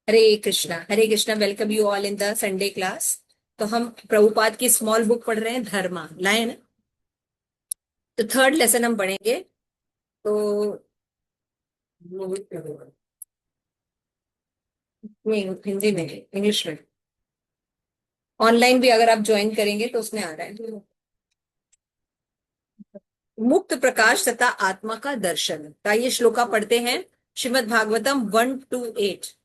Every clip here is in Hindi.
Hare Krishna. Welcome you all in the Sunday class. तो हम प्रभुपाद की स्मॉल बुक पढ़ रहे हैं, धर्मा लाए ना। तो थर्ड लेसन हम पढ़ेंगे। तो नहीं, हिंदी में, इंग्लिश में। ऑनलाइन भी अगर आप ज्वाइन करेंगे तो उसमें आ रहा है। मुक्त प्रकाश तथा आत्मा का दर्शन का ये श्लोका पढ़ते हैं। श्रीमद् भागवतम 1-8।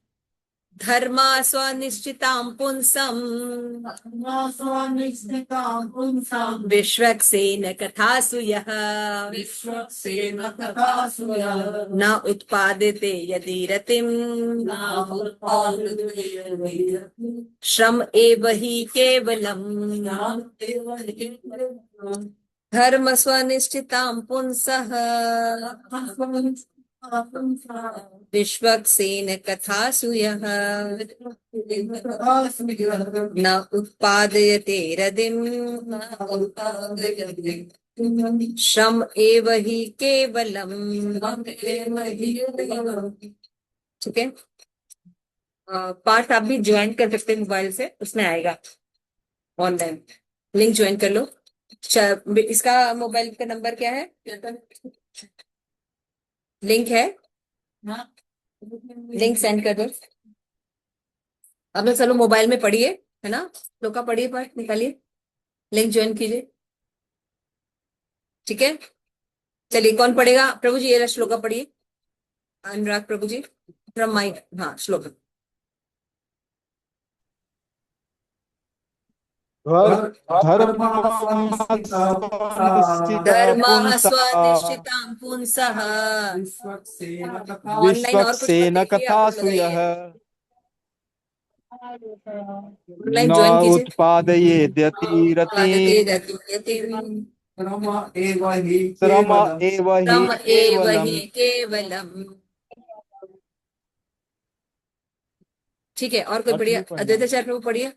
धर्मा स्वनिश्चितां पुंसम् विश्वक्सेन कथासु यः न उत्पाद्यते यदि रतिम् श्रम एव हि केवलम्। धर्म स्वनिष्ठितां पुंसः विश्वक्सेन कथासु यः न उत्पादयते रतिम् श्रम एव हि केवलम्। ठीक है। पाठ आप भी ज्वाइन कर सकते हैं, मोबाइल से उसमें आएगा। ऑनलाइन लिंक ज्वाइन कर लो। इसका मोबाइल का नंबर क्या है? लिंक है, लिंक सेंड कर दो। अब ना चलो मोबाइल में पढ़िए, है ना। श्लोका पढ़िए, पाठ निकालिए, लिंक ज्वाइन कीजिए। ठीक है, चलिए कौन पढ़ेगा? प्रभु जी, ये श्लोका पढ़िए। अनुराग प्रभु जी फ्रॉम माइक। हाँ, श्लोका। धर्मः धर्मः पुंसः स्वनिष्ठितां पुंसः। ऑनलाइन और कुछ मत विश्वक्सेन देखिए, आप कथासु यः लगाइए, ऑनलाइन न ज्वाइन कीजिए। उत्पादयेद्यतिरतिम् श्रम श्रम एव हि एव हि केवलम्। केवलम्। ठीक है, और कोई अर्थ बढ़िया? भी पढ़ना है। अद्वैताचार्य प्रभु पढ़िए।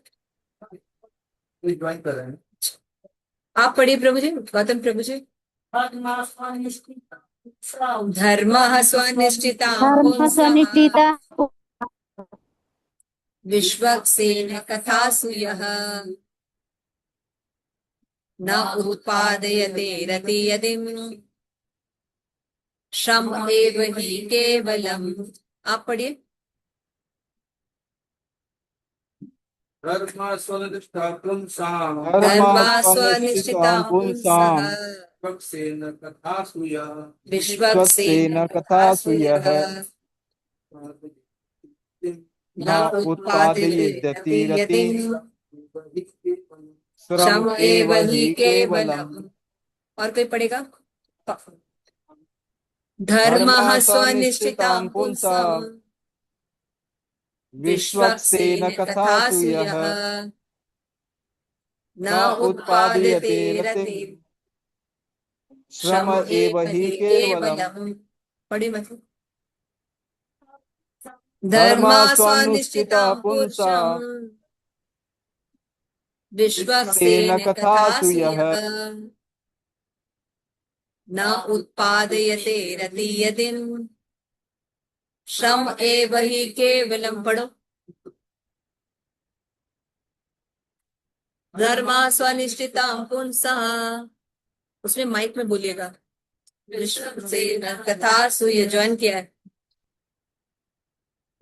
ज्वाइन कर रहे हैं, आप पढ़िए प्रभु जी, गौतम प्रभु जी। धर्मः स्वनिष्ठितां धर्म पुंसः स्वनिष्ठिता विश्वक्सेन कथासु यः न उत्पादयते रतियदिम् श्रम एव हि केवलम्। आप पढ़िए। धर्मः धर्मा स्वनिष्ठितां स्वनिष्ठितां पुंसः पुंसां विश्वक्सेन विश्वक्सेन कथासु कथासु यः यः न न उत्पाद्यते उत्पादयेद्यतिरतिम् रतियदिम् श्रम श्रम एव एव हि हि केवलम्। केवलम्। और कोई पढ़ेगा? धर्मः धर्मः स्वनिष्ठितां स्वनिष्ठितां पुंसम् पुंसां विश्वक्सेन विश्वक्सेन कथासु कथासु यः यः न न उत्पाद्यते उत्पादयते रतिम् रतिम् श्रम श्रम एव एव हि हि केवलम्। केवलम्। पढ़िए मतलब। धर्मा धर्मः स्वनिष्ठितां स्वनुष्ठितः पुरुषम् पुंसां तेन विश्वक्सेन कथासु कथासु यः यः न उत्पादयते रतियदिम् श्रम एव हि केवलम्। पढ़ो। धर्मा स्वनिष्ठितां पुंसः, उसमें माइक में बोलिएगा। विश्वक्सेन कथासु, ये ज्वाइन किया है।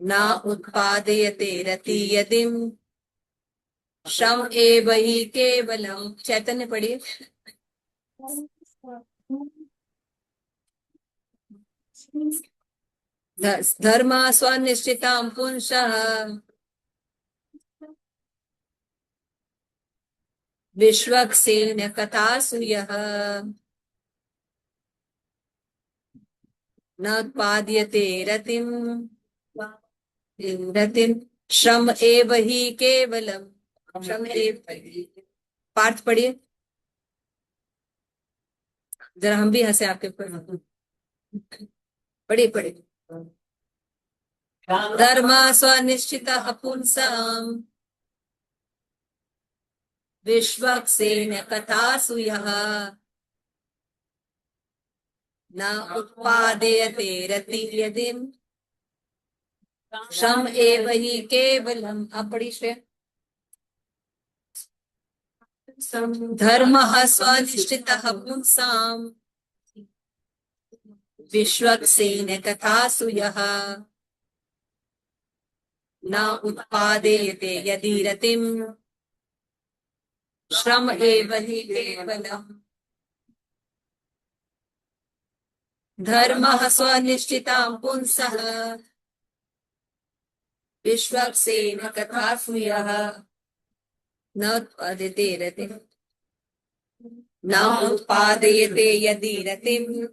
न उत्पादयते रतियदिम् श्रम एव हि केवलम्। चैतन्य पढ़िए। धर्मा स्वनिष्ठितां पुंसः विश्वक्सेन कथासु यः न उत्पाद्यते रतिम् श्रम एव हि केवलम्। श्रम एव। पार्थ पढ़िए, जरा हम भी हंसे आपके ऊपर। पढ़िए पढ़िए। धर्मा स्वनिश्चितः पुंसाम् विश्वक्सेन कथासु यः न उत्पादयते रतियदिम् श्रम एव हि केवलम। आप पढ़ी श्रेय। धर्मः स्वनिष्ठितः पुंसाम् विश्वक्सेन तथासु यः न उत्पादयते यदि रतिम् श्रम एव हि केवलम्। धर्मः स्वनिष्ठितां पुंसः विश्वक्सेन तथासु यः न उत्पादयते रतिम् न उत्पादयते यदि रतिम्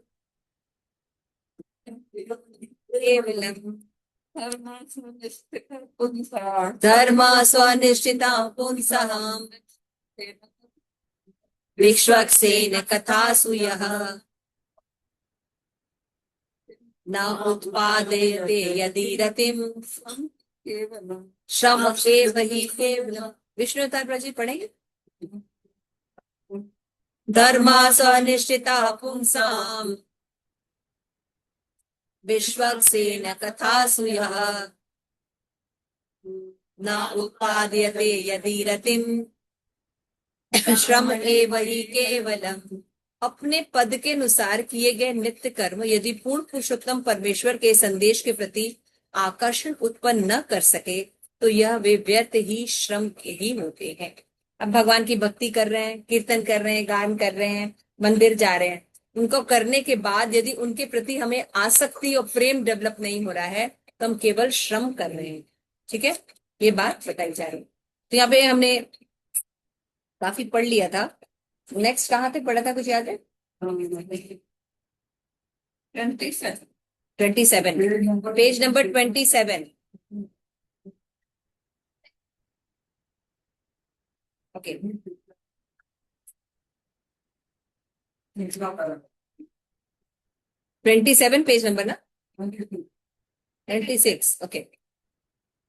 केवलम्। धर्म स्वनिष्ठिता पुंसः विश्वक्सेन कथासु यः न उत्पादयते यदि रतिम् श्रम एव हि केवलम्। विष्णु अवतार जी पढ़ेंगे। धर्म स्वनिष्ठिता पुंसाम् विश्वक्सेन कथासु यः न उत्पाद्यते यदि रतिम् श्रम एव हि केवलम्। अपने पद के अनुसार किए गए नित्य कर्म यदि पूर्ण पुरुषोत्तम परमेश्वर के संदेश के प्रति आकर्षण उत्पन्न न कर सके तो यह वे व्यर्थ ही श्रम के ही होते हैं। अब भगवान की भक्ति कर रहे हैं, कीर्तन कर रहे हैं, गान कर रहे हैं, मंदिर जा रहे हैं, उनको करने के बाद यदि उनके प्रति हमें आसक्ति और प्रेम डेवलप नहीं हो रहा है तो हम केवल श्रम कर रहे हैं। ठीक है, ये बात बताई जा रही है। तो यहाँ पे हमने काफी पढ़ लिया था। नेक्स्ट कहाँ तक पढ़ा था, कुछ याद है? 27 page number 27। Okay, 27 page number ना, 26। ओके,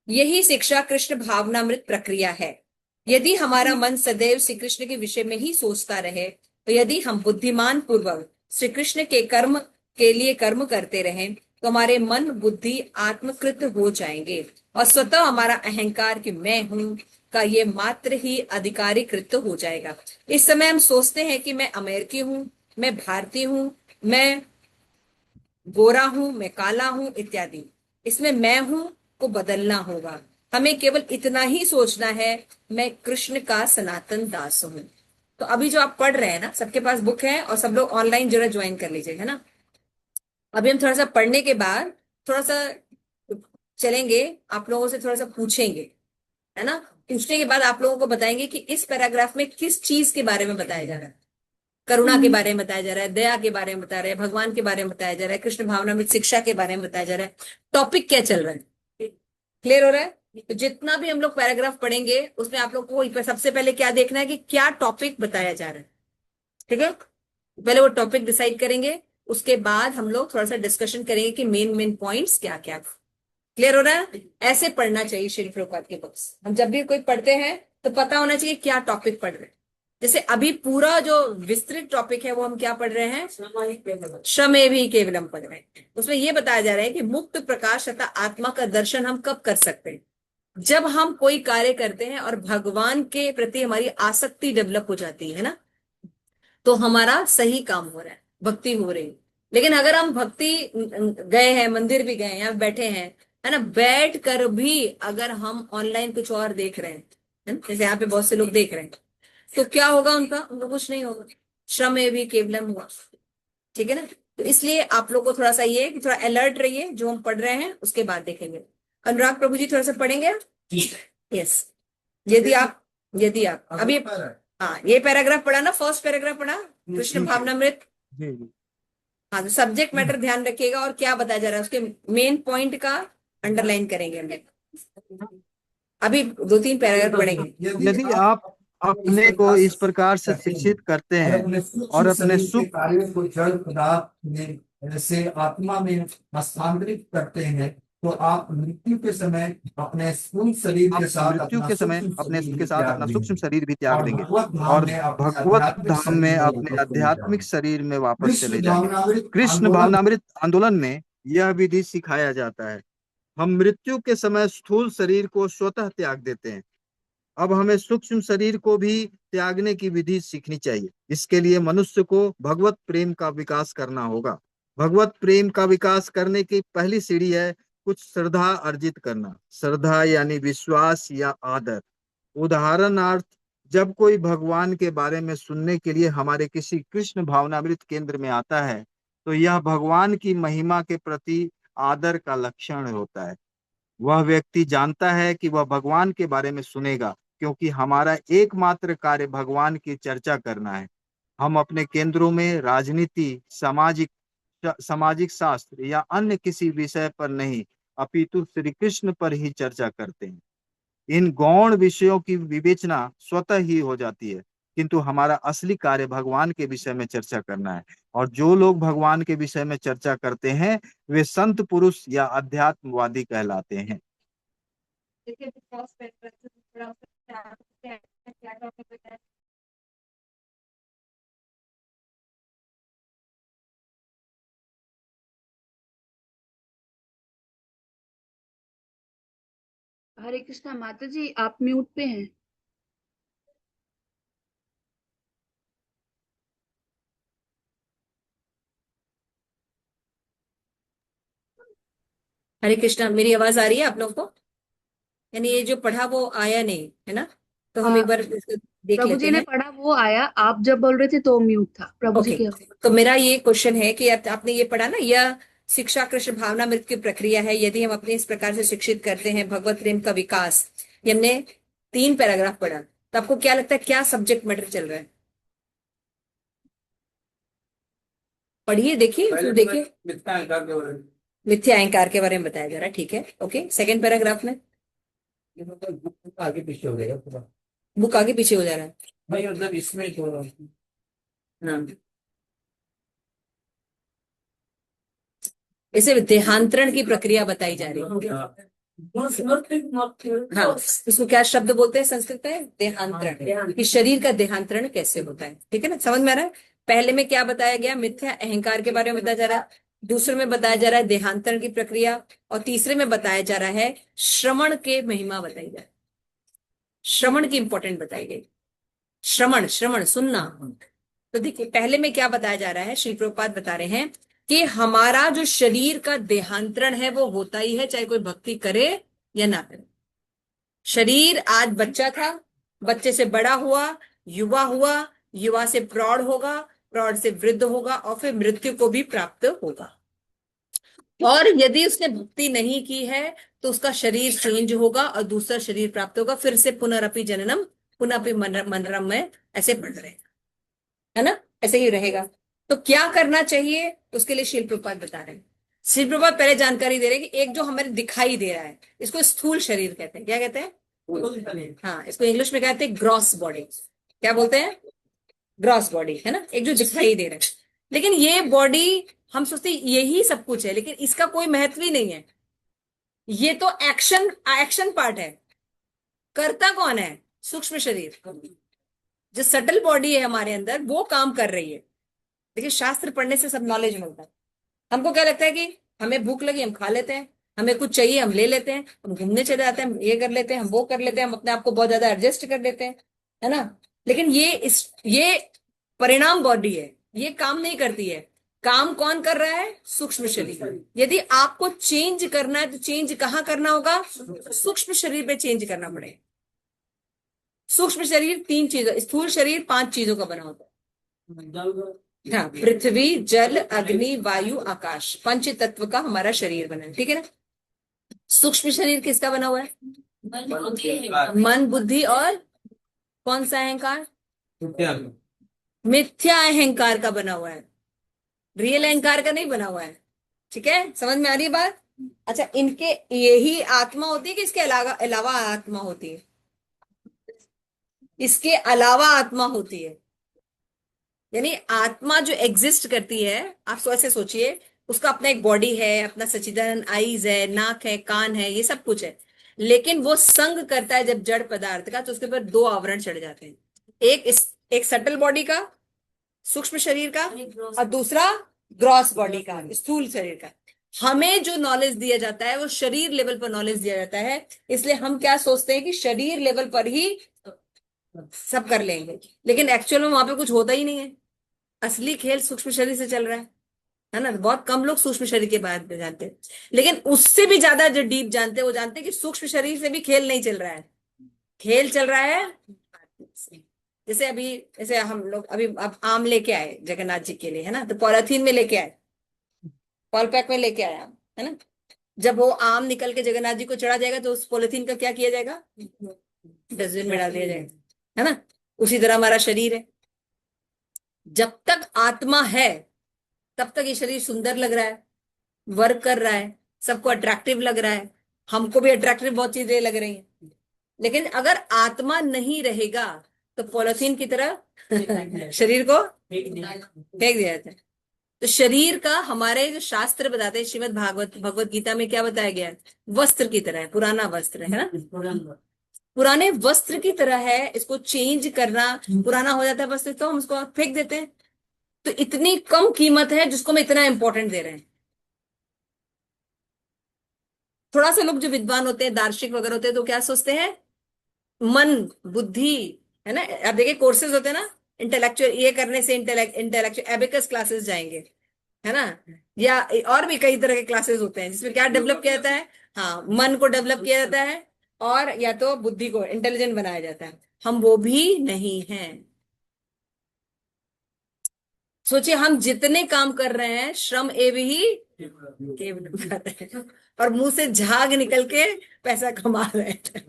यही शिक्षा कृष्ण भावनामृत प्रक्रिया है। यदि हमारा मन सदैव श्री कृष्ण के विषय में ही सोचता रहे तो यदि हम बुद्धिमान पूर्वक श्री कृष्ण के कर्म के लिए कर्म करते रहें तो हमारे मन बुद्धि आत्मकृत हो जाएंगे और स्वतः हमारा अहंकार कि मैं हूं का ये मात्र ही अधिकारीकृत हो जाएगा। इस समय हम सोचते हैं कि मैं अमेरिकी हूं, मैं भारतीय हूं, मैं गोरा हूं, मैं काला हूं इत्यादि। इसमें मैं हूं को बदलना होगा। हमें केवल इतना ही सोचना है, मैं कृष्ण का सनातन दास हूं। तो अभी जो आप पढ़ रहे हैं ना, सबके पास बुक है और सब लोग ऑनलाइन जरा ज्वाइन कर लीजिए, है ना। अभी हम थोड़ा सा पढ़ने के बाद थोड़ा सा चलेंगे, आप लोगों से थोड़ा सा पूछेंगे, है ना। पूछने के बाद आप लोगों को बताएंगे कि इस पैराग्राफ में किस चीज के बारे में बताया जा रहा है। करुणा के बारे में बताया जा रहा है, दया के बारे में बता रहे हैं, भगवान के बारे में बताया जा रहा है, कृष्ण भावना में शिक्षा के बारे में बताया जा रहा है। टॉपिक क्या चल रहा है, क्लियर हो रहा है। तो जितना भी हम लोग पैराग्राफ पढ़ेंगे उसमें आप लोग को सबसे पहले क्या देखना है कि क्या टॉपिक बताया जा रहा है। ठीक है, पहले वो टॉपिक डिसाइड करेंगे, उसके बाद हम लोग थोड़ा सा डिस्कशन करेंगे कि मेन मेन पॉइंट्स क्या क्या। क्लियर हो रहा है। ऐसे पढ़ना चाहिए श्री प्रभुपाद की बुक्स। हम जब भी कोई पढ़ते हैं तो पता होना चाहिए क्या टॉपिक पढ़ रहे हैं। जैसे अभी पूरा जो विस्तृत टॉपिक है वो हम क्या पढ़ रहे हैं, श्रमेव केवलम पढ़ रहे हैं। उसमें ये बताया जा रहा है कि मुक्त प्रकाश तथा आत्मा का दर्शन हम कब कर सकते हैं, जब हम कोई कार्य करते हैं और भगवान के प्रति हमारी आसक्ति डेवलप हो जाती है ना, तो हमारा सही काम हो रहा है, भक्ति हो रही है। लेकिन अगर हम भक्ति गए हैं, मंदिर भी गए हैं, यहाँ बैठे हैं, है ना, बैठ कर भी अगर हम ऑनलाइन कुछ और देख रहे हैं, है ना? जैसे यहाँ पे बहुत से लोग देख रहे हैं, तो क्या होगा उनका कुछ नहीं होगा, श्रम में भी केवलम हुआ। ठीक है ना। तो इसलिए आप लोग को थोड़ा सा ये कि थोड़ा अलर्ट रहिए, जो हम पढ़ रहे हैं उसके बाद देखेंगे। अनुराग प्रभु जी थोड़ा सा पढ़ेंगे। यस, यदि आप अभी, हाँ, ये पैराग्राफ पढ़ा ना, फर्स्ट पैराग्राफ पढ़ा कृष्ण भावनामृत। हाँ, तो सब्जेक्ट मैटर ध्यान रखिएगा और क्या बताया जा रहा है उसके मेन पॉइंट का अंडरलाइन करेंगे हम। अभी 2-3 पैराग्राफ पढ़ेंगे। यदि आप अपने को इस प्रकार से शिक्षित करते हैं और अपने सुख कार्यों को जड़ पदार्थ में से आत्मा में हस्तांतरित करते हैं तो आप मृत्यु के समय अपने सूक्ष्म शरीर के साथ अपना सूक्ष्म शरीर भी त्याग देंगे और भगवत धाम में अपने आध्यात्मिक शरीर में वापस चले जाएंगे। कृष्ण भावनामृत आंदोलन में यह विधि सिखाया जाता है। हम मृत्यु के समय स्थूल शरीर को स्वतः त्याग देते हैं। अब हमें सूक्ष्म शरीर को भी त्यागने की विधि सीखनी चाहिए। इसके लिए मनुष्य को भगवत प्रेम का विकास करना होगा। भगवत प्रेम का विकास करने की पहली सीढ़ी है कुछ श्रद्धा अर्जित करना। श्रद्धा यानी विश्वास या आदर। उदाहरणार्थ, जब कोई भगवान के बारे में सुनने के लिए हमारे किसी कृष्ण भावनामृत केंद्र में आता है, तो यह भगवान की महिमा के प्रति आदर का लक्षण होता है। वह व्यक्ति जानता है कि वह भगवान के बारे में सुनेगा, क्योंकि हमारा एकमात्र कार्य भगवान की चर्चा करना है। हम अपने केंद्रों में राजनीति, सामाजिक शास्त्र या अन्य किसी विषय पर नहीं, अपितु श्री कृष्ण पर ही चर्चा करते हैं। इन गौण विषयों की विवेचना स्वतः ही हो जाती है, किंतु हमारा असली कार्य भगवान के विषय में चर्चा करना है। और जो लोग भगवान के विषय में चर्चा करते हैं, वे संत पुरुष या अध्यात्मवादी कहलाते हैं। हरे कृष्णा माता जी, आप म्यूट पे हैं। हरे कृष्णा, मेरी आवाज आ रही है आप लोग को? यानी ये जो पढ़ा वो आया नहीं है ना, तो हम एक बार इसको देख प्रभु लेते जी ने हैं। पढ़ा वो आया, आप जब बोल रहे थे तो म्यूट था। प्रभु जी ओके, की तो मेरा ये क्वेश्चन है कि आपने ये पढ़ा ना, यह शिक्षा कृष्ण भावना मृत की प्रक्रिया है। यदि हम अपने इस प्रकार से शिक्षित करते हैं भगवत प्रेम का विकास, ये हमने 3 पैराग्राफ पढ़ा, तो आपको क्या लगता है क्या सब्जेक्ट मैटर चल रहा है? पढ़िए, देखिए, उसमें देखिए मिथ्या अहंकार के बारे में बताया जा रहा है। ठीक है, ओके। सेकंड पैराग्राफ में आगे पीछे हो जाएगा पूरा। बुक आगे पीछे हो जा रहा है। भाई मतलब इसमें तो हाँ, इसे देहांतरण की प्रक्रिया बताई जा रही है। हाँ, इसको क्या शब्द बोलते हैं संस्कृत में? देहांतरण, कि शरीर का देहांतरण कैसे होता है। ठीक है ना, समझ में आ रहा है? पहले में क्या बताया गया? मिथ्या अहंकार के बारे में बताया जा रहा है। दूसरे में बताया जा रहा है देहांतरण की प्रक्रिया, और तीसरे में बताया जा रहा है श्रवण के महिमा बताई जा रही है। श्रवण की इंपॉर्टेंट बताई गई। श्रवण, श्रवण सुनना। तो देखिए, पहले में क्या बताया जा रहा है, श्री प्रभुपाद बता रहे हैं कि हमारा जो शरीर का देहांतरण है वो होता ही है, चाहे कोई भक्ति करे या ना करे। शरीर आज बच्चा था, बच्चे से बड़ा हुआ, युवा हुआ, युवा से प्रौढ़ होगा, प्रौढ़ से वृद्ध होगा, और फिर मृत्यु को भी प्राप्त होगा। और यदि उसने भक्ति नहीं की है तो उसका शरीर चेंज होगा और दूसरा शरीर प्राप्त होगा, फिर से पुनरअपि जननम पुनरअपि मनरम में ऐसे बढ़ रहेगा, है ना, ऐसे ही रहेगा। तो क्या करना चाहिए उसके लिए शिल प्रभुपाद बता रहे हैं। शिल प्रभुपाद पहले जानकारी दे रहे हैं कि एक जो हमें दिखाई दे रहा है, इसको स्थूल शरीर कहते हैं। क्या कहते हैं? हाँ, इसको इंग्लिश में कहते हैं ग्रॉस बॉडी। क्या बोलते हैं? ग्रॉस बॉडी, है ना, एक जो दिखाई दे रहा है। लेकिन ये बॉडी, हम सोचते हैं यही सब कुछ है, लेकिन इसका कोई महत्व ही नहीं है। ये तो एक्शन पार्ट है। करता कौन है? सूक्ष्म शरीर। जो सटल बॉडी है हमारे अंदर, वो काम कर रही है। देखिए, शास्त्र पढ़ने से सब नॉलेज मिलता है। हमको क्या लगता है कि हमें भूख लगी हम खा लेते हैं, हमें कुछ चाहिए हम ले लेते हैं, हम घूमने चले जाते हैं, हम ये कर लेते हैं, हम वो कर लेते हैं, हम अपने आप को बहुत ज्यादा एडजस्ट कर देते हैं, है ना। लेकिन ये परिणाम बॉडी है, ये काम नहीं करती है। काम कौन कर रहा है? सूक्ष्म शरीर। यदि आपको चेंज करना है तो चेंज कहाँ करना होगा? सूक्ष्म शरीर पे चेंज करना पड़ेगा। सूक्ष्म शरीर 3 चीजों, स्थूल शरीर 5 चीजों का बना होता है। हाँ, पृथ्वी, जल, अग्नि, वायु, आकाश, 5 तत्व का हमारा शरीर बना है। ठीक है ना। सूक्ष्म शरीर किसका बना हुआ है? मन, बुद्धि और कौन सा अहंकार? मिथ्या अहंकार का बना हुआ है, रियल अहंकार का नहीं बना हुआ है। ठीक है, समझ में आ रही है बात? अच्छा, इनके यही आत्मा होती है कि इसके अलावा अलावा आत्मा होती है? इसके अलावा आत्मा होती है। यानी आत्मा जो एग्जिस्ट करती है, आप ऐसे सोचिए, उसका अपना एक बॉडी है, अपना सच्चिदानंद आईज है, नाक है, कान है, ये सब कुछ है। लेकिन वो संग करता है जब जड़ पदार्थ का, तो उसके ऊपर 2 आवरण चढ़ जाते हैं। एक सटल बॉडी का, सूक्ष्म शरीर का, और दूसरा ग्रॉस बॉडी का, स्थूल शरीर का। हमें जो नॉलेज दिया जाता है वो शरीर लेवल पर नॉलेज दिया जाता है, इसलिए हम क्या सोचते हैं कि शरीर लेवल पर ही सब कर लेंगे, लेकिन एक्चुअल में वहां पे कुछ होता ही नहीं है। असली खेल सूक्ष्म शरीर से चल रहा है ना। बहुत कम लोग सूक्ष्म शरीर के बारे में जानते हैं, लेकिन उससे भी ज्यादा जो डीप जानते हैं वो जानते हैं कि सूक्ष्म शरीर से भी खेल नहीं चल रहा है, खेल चल रहा है। जैसे अभी, जैसे हम लोग अभी अब आम लेके आए जगन्नाथ जी के लिए, है ना, तो पॉलिथीन में लेके आए, पॉलपैक में लेके आए आम, है ना। जब वो आम निकल के जगन्नाथ जी को चढ़ा जाएगा तो उस पॉलिथीन का क्या किया जाएगा, डस्टबिन में डाल दिया जाएगा, है ना। उसी तरह हमारा शरीर है, जब तक आत्मा है तब तक ये शरीर सुंदर लग रहा है, वर्क कर रहा है, सबको अट्रैक्टिव लग रहा है, हमको भी अट्रैक्टिव बहुत चीजें लग रही हैं। लेकिन अगर आत्मा नहीं रहेगा तो पॉलिथीन की तरह शरीर को फेंक दिया जाता है। तो शरीर का हमारे जो शास्त्र बताते हैं, श्रीमद् भागवत भगवत गीता में क्या बताया गया है, वस्त्र की तरह है, पुराना वस्त्र है ना, पुराने वस्त्र की तरह है। इसको चेंज करना, पुराना हो जाता है वस्त्र तो हम उसको फेंक देते हैं। तो इतनी कम कीमत है जिसको हम इतना इंपॉर्टेंट दे रहे हैं। थोड़ा सा लोग जो विद्वान होते हैं, दार्शनिक वगैरह होते हैं, तो क्या सोचते हैं, मन, बुद्धि, है ना। आप देखिए कोर्सेज होते हैं ना, इंटेलेक्चुअल, ये करने से इंटेलेक्चुअल एबिकस क्लासेस जाएंगे, है ना, या और भी कई तरह के क्लासेस होते हैं जिसमें क्या डेवलप किया जाता है, हाँ, मन को डेवलप किया जाता है और या तो बुद्धि को इंटेलिजेंट बनाया जाता है। हम वो भी नहीं हैं। सोचिए हम जितने काम कर रहे हैं श्रम एव ही केवलम कर रहे हैं, और मुंह से झाग निकल के पैसा कमा रहे हैं।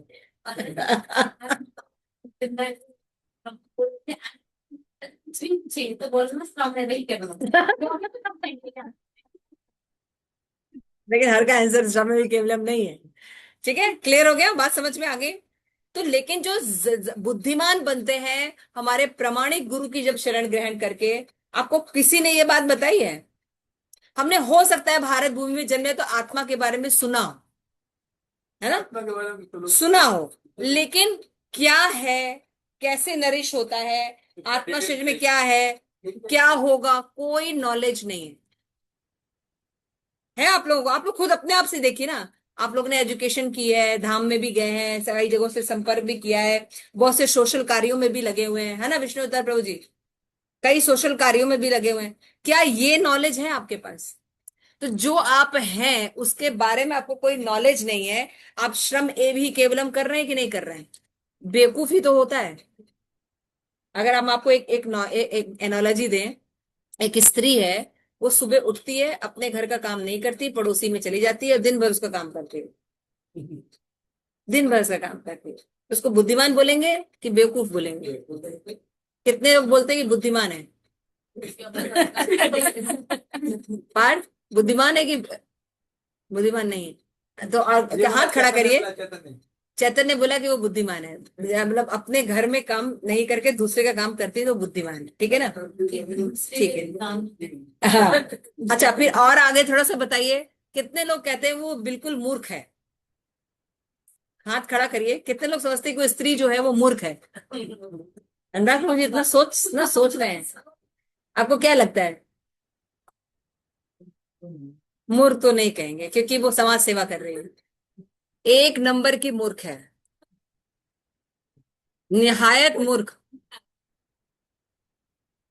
तो बोल रहा श्रम एव ही केवलम, लेकिन हर का आंसर श्रम एव ही केवलम नहीं है। ठीक है, क्लियर हो गया, बात समझ में आ गई। तो लेकिन जो बुद्धिमान बनते हैं हमारे प्रामाणिक गुरु की जब शरण ग्रहण करके, आपको किसी ने ये बात बताई है, हमने हो सकता है भारत भूमि में जन्मे तो आत्मा के बारे में सुना, है ना, सुना हो, लेकिन क्या है, कैसे नरिश होता है, आत्मा शरीर में क्या है, क्या होगा, कोई नॉलेज नहीं है आप लोगों को। आप लोग खुद अपने आप से देखिए ना, आप लोग ने एजुकेशन की है, धाम में भी गए हैं, कई जगहों से संपर्क भी किया है, बहुत से सोशल कार्यों में भी लगे हुए हैं, है ना विष्णु अवतार प्रभु जी, कई सोशल कार्यों में भी लगे हुए हैं। क्या ये नॉलेज है आपके पास? तो जो आप हैं उसके बारे में आपको कोई नॉलेज नहीं है, आप श्रम एव ही केवलम कर रहे हैं कि नहीं कर रहे हैं? बेवकूफी तो होता है। अगर हम आपको एक एनोलॉजी दें, एक स्त्री है, वो सुबह उठती है, अपने घर का काम नहीं करती, पड़ोसी में चली जाती है और दिन भर उसका काम करती है, दिन भर उसका काम करती है। उसको बुद्धिमान बोलेंगे कि बेवकूफ बोलेंगे? कितने लोग बोलते हैं कि बुद्धिमान है? पार्थ बुद्धिमान है कि बुद्धिमान नहीं है? तो हाथ खड़ा करिए। चैतन्य ने बोला कि वो बुद्धिमान है, मतलब अपने घर में काम नहीं करके दूसरे का काम करती है तो बुद्धिमान है। ठीक है ना, ठीक है, हाँ। अच्छा, फिर और आगे थोड़ा सा बताइए, कितने लोग कहते हैं वो बिल्कुल मूर्ख है? हाथ खड़ा करिए, कितने लोग समझते हैं कि वो स्त्री जो है वो मूर्ख है? अनुराग, मुझे इतना सोच रहे हैं, आपको क्या लगता है? मूर्ख तो नहीं कहेंगे क्योंकि वो समाज सेवा कर रही है, एक नंबर की मूर्ख है, निहायत मूर्ख।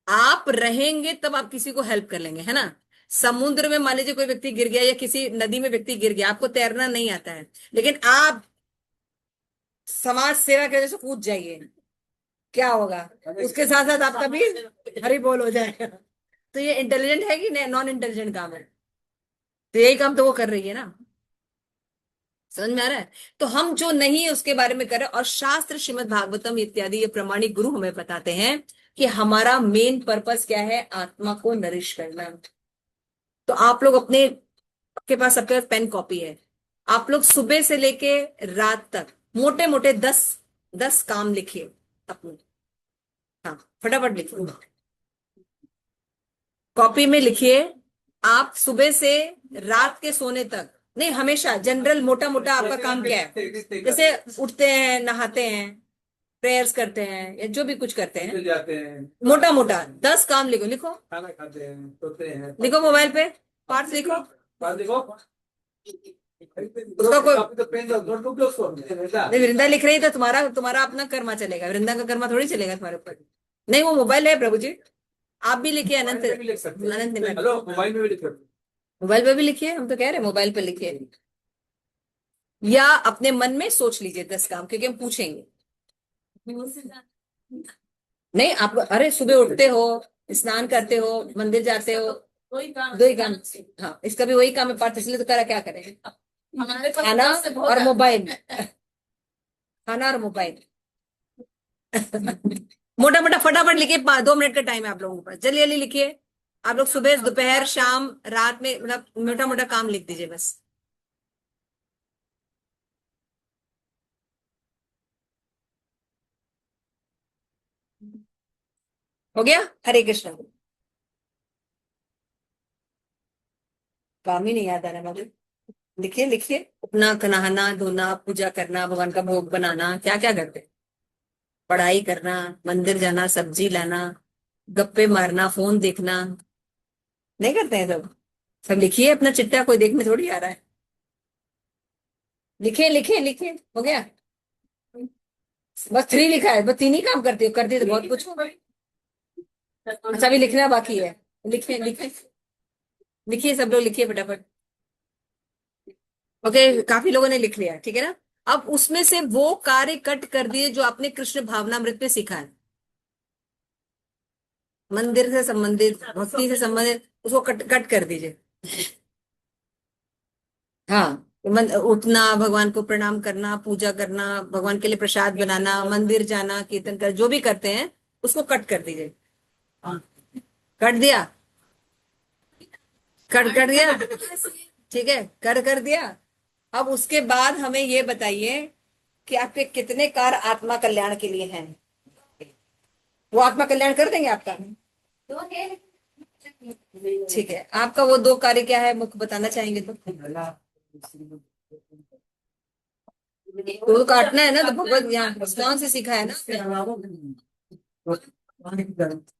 आप रहेंगे तब आप किसी को हेल्प कर लेंगे, है ना। समुद्र में मान लीजिए कोई व्यक्ति गिर गया या किसी नदी में व्यक्ति गिर गया, आपको तैरना नहीं आता है, लेकिन आप समाज सेवा की वजह से कूद जाइए, क्या होगा? उसके साथ साथ आपका भी हरि बोल हो जाएगा। तो ये इंटेलिजेंट है कि नॉन इंटेलिजेंट काम है? तो यही काम तो वो कर रही है ना, समझ में आ रहा है? तो हम जो नहीं है उसके बारे में कर रहे हैं, और शास्त्र श्रीमद् भागवतम इत्यादि ये प्रमाणिक गुरु हमें बताते हैं कि हमारा मेन पर्पस क्या है, आत्मा को नरिश करना। तो आप लोग अपने, आपके पास सबके पास पेन कॉपी है, आप लोग सुबह से लेके रात तक मोटे मोटे 10 काम लिखिए अपने, हाँ फटाफट लिखिए, कॉपी में लिखिए। आप सुबह से रात के सोने तक नहीं, हमेशा जनरल मोटा मोटा आपका काम क्या है, जैसे उठते हैं, नहाते हैं, प्रेयर्स करते हैं, या जो भी कुछ करते हैं, जाते हैं, मोटा मोटा 10 काम लिखो, लिखो, खाना खाते हैं, सोते हैं, लिखो मोबाइल पे, पार्ट्स लिखो, देखो उसका कोई तो पेन दो क्यों उसको नहीं, वृंदा लिख रही है तो तुम्हारा तुम्हारा अपना कर्मा चलेगा, वृंदा का कर्मा थोड़ी चलेगा तुम्हारे ऊपर। नहीं, वो मोबाइल है प्रभु जी, आप भी लिखिए अनंत, मोबाइल में भी लिख सकते हैं। अनंत निमाय। हेलो, मोबाइल में भी लिख सकते हैं। मोबाइल पे भी लिखिए, हम तो कह रहे हैं मोबाइल पे लिखिए, या अपने मन में सोच लीजिए 10 काम, क्योंकि हम पूछेंगे। नहीं, आप अरे सुबह उठते हो, स्नान करते हो, मंदिर जाते हो, दो ही काम। हाँ, इसका भी वही काम है पाठ, इसलिए तो करा क्या करें, खाना और मोबाइल, खाना और मोबाइल। मोटा मोटा फटाफट लिखिए, 2 मिनट का टाइम है आप लोगों के पास, जल्दी जल्दी लिखिए। आप लोग सुबह दोपहर शाम रात में मतलब मोटा मोटा काम लिख दीजिए बस। हो गया? हरे कृष्ण। काम ही नहीं याद आ रहा मुझे। लिखिए लिखिए, अपना नहाना धोना, पूजा करना, भगवान का भोग बनाना, क्या क्या करते हैं? पढ़ाई करना, मंदिर जाना, सब्जी लाना, गप्पे मारना, फोन देखना, नहीं करते हैं सब? सब लिखिए अपना चिट्ठा, कोई देखने थोड़ी आ रहा है। लिखिए लिखिए लिखिए, हो गया? बस 3 लिखा है, बस 3 ही काम करती हो, करती तो बहुत कुछ। अच्छा, अभी लिखना बाकी है। लिखिए लिखिए लिखिए, सब लोग लिखिए फटाफट। ओके, काफी लोगों ने लिख लिया, ठीक है ना? अब उसमें से वो कार्य कट कर दिए जो आपने कृष्ण भावनामृत में सीखा है, मंदिर से संबंधित, भक्ति से संबंधित, उसको कट कट कर दीजिए। हाँ, उठना, भगवान को प्रणाम करना, पूजा करना, भगवान के लिए प्रसाद बनाना, मंदिर जाना, कीर्तन कर, जो भी करते हैं उसको कट कर दीजिए। कर दिया? कर दिया, ठीक है, कर दिया। अब उसके बाद हमें ये बताइए कि आपके कितने कार्य आत्मा कल्याण के लिए हैं। वो आत्मा कल्याण कर देंगे आपका? ठीक है, आपका वो 2 कार्य क्या है, मुझको बताना चाहेंगे तो? तो काटना है ना, तो भगवत ज्ञान कौन से सीखा है ना,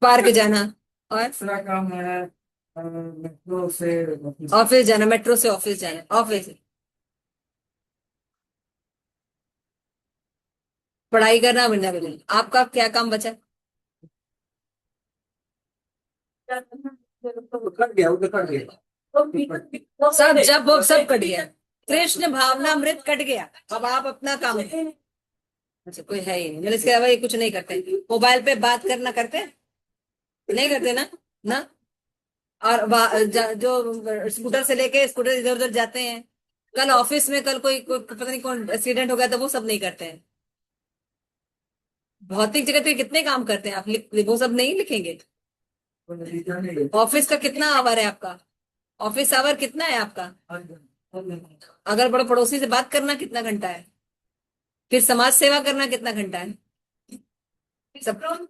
पार्क जाना, और दूसरा काम है मेट्रो से ऑफिस जाना, मेट्रो से ऑफिस जाना, ऑफिस पढ़ाई करना, बिना बिना। आपका क्या काम बचा? कट गया, वो तो कट गया। सब, जब वो सब कट गया, कृष्ण भावनामृत कट गया, अब आप अपना काम। अच्छा, कोई है ही नहीं, मतलब इसके अलावा ये कुछ नहीं करते? मोबाइल पे बात करना करते? नहीं करते ना? ना? और जो स्कूटर से लेके स्कूटर इधर उधर जाते हैं, कल ऑफिस में कल कोई पता नहीं कौन एक्सीडेंट हो गया, तो वो सब नहीं करते हैं। भौतिक जगत के कितने काम करते हैं आप, वो सब नहीं लिखेंगे? ऑफिस का कितना आवर है आपका? ऑफिस आवर कितना है आपका? अगर बड़े पड़ोसी से बात करना कितना घंटा है? फिर समाज सेवा करना कितना घंटा है? सब,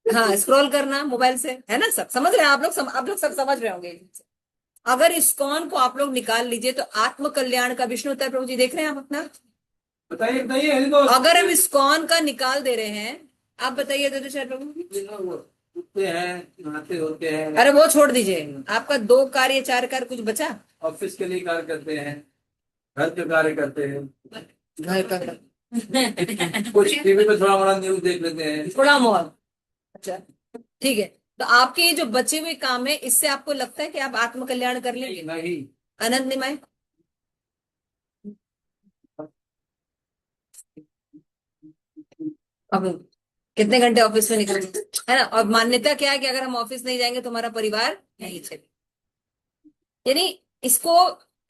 हाँ, स्क्रॉल करना मोबाइल से, है ना? सब समझ रहे हैं आप लोग, आप लोग सब समझ रहे होंगे। अगर इस्कॉन को आप लोग निकाल लीजिए तो आत्म कल्याण का विष्णु उत्तर प्रभु जी देख रहे हैं आप अपना? बताइए बताइए, हरि दोस्त। अगर हम इस्कॉन का निकाल दे रहे हैं, आप बताइए तो शरद प्रभु। उठते हैं, नहाते होते हैं, अरे वो छोड़ दीजिए, आपका 2 कार्य 4 कार्य कुछ बचा? ऑफिस के लिए कार्य करते हैं, घर के कार्य करते हैं, घर का कुछ टीवी पे थोड़ा मोड़ा न्यूज देख लेते हैं। थोड़ा बहुत, अच्छा, ठीक है। तो आपके ये जो बचे हुए काम है, इससे आपको लगता है कि आप आत्म कल्याण कर लेंगे? नहीं, अनंत निमाय, अब कितने घंटे ऑफिस में निकलेंगे, है ना? और मान्यता क्या है कि अगर हम ऑफिस नहीं जाएंगे तो हमारा परिवार नहीं चले, यानी इसको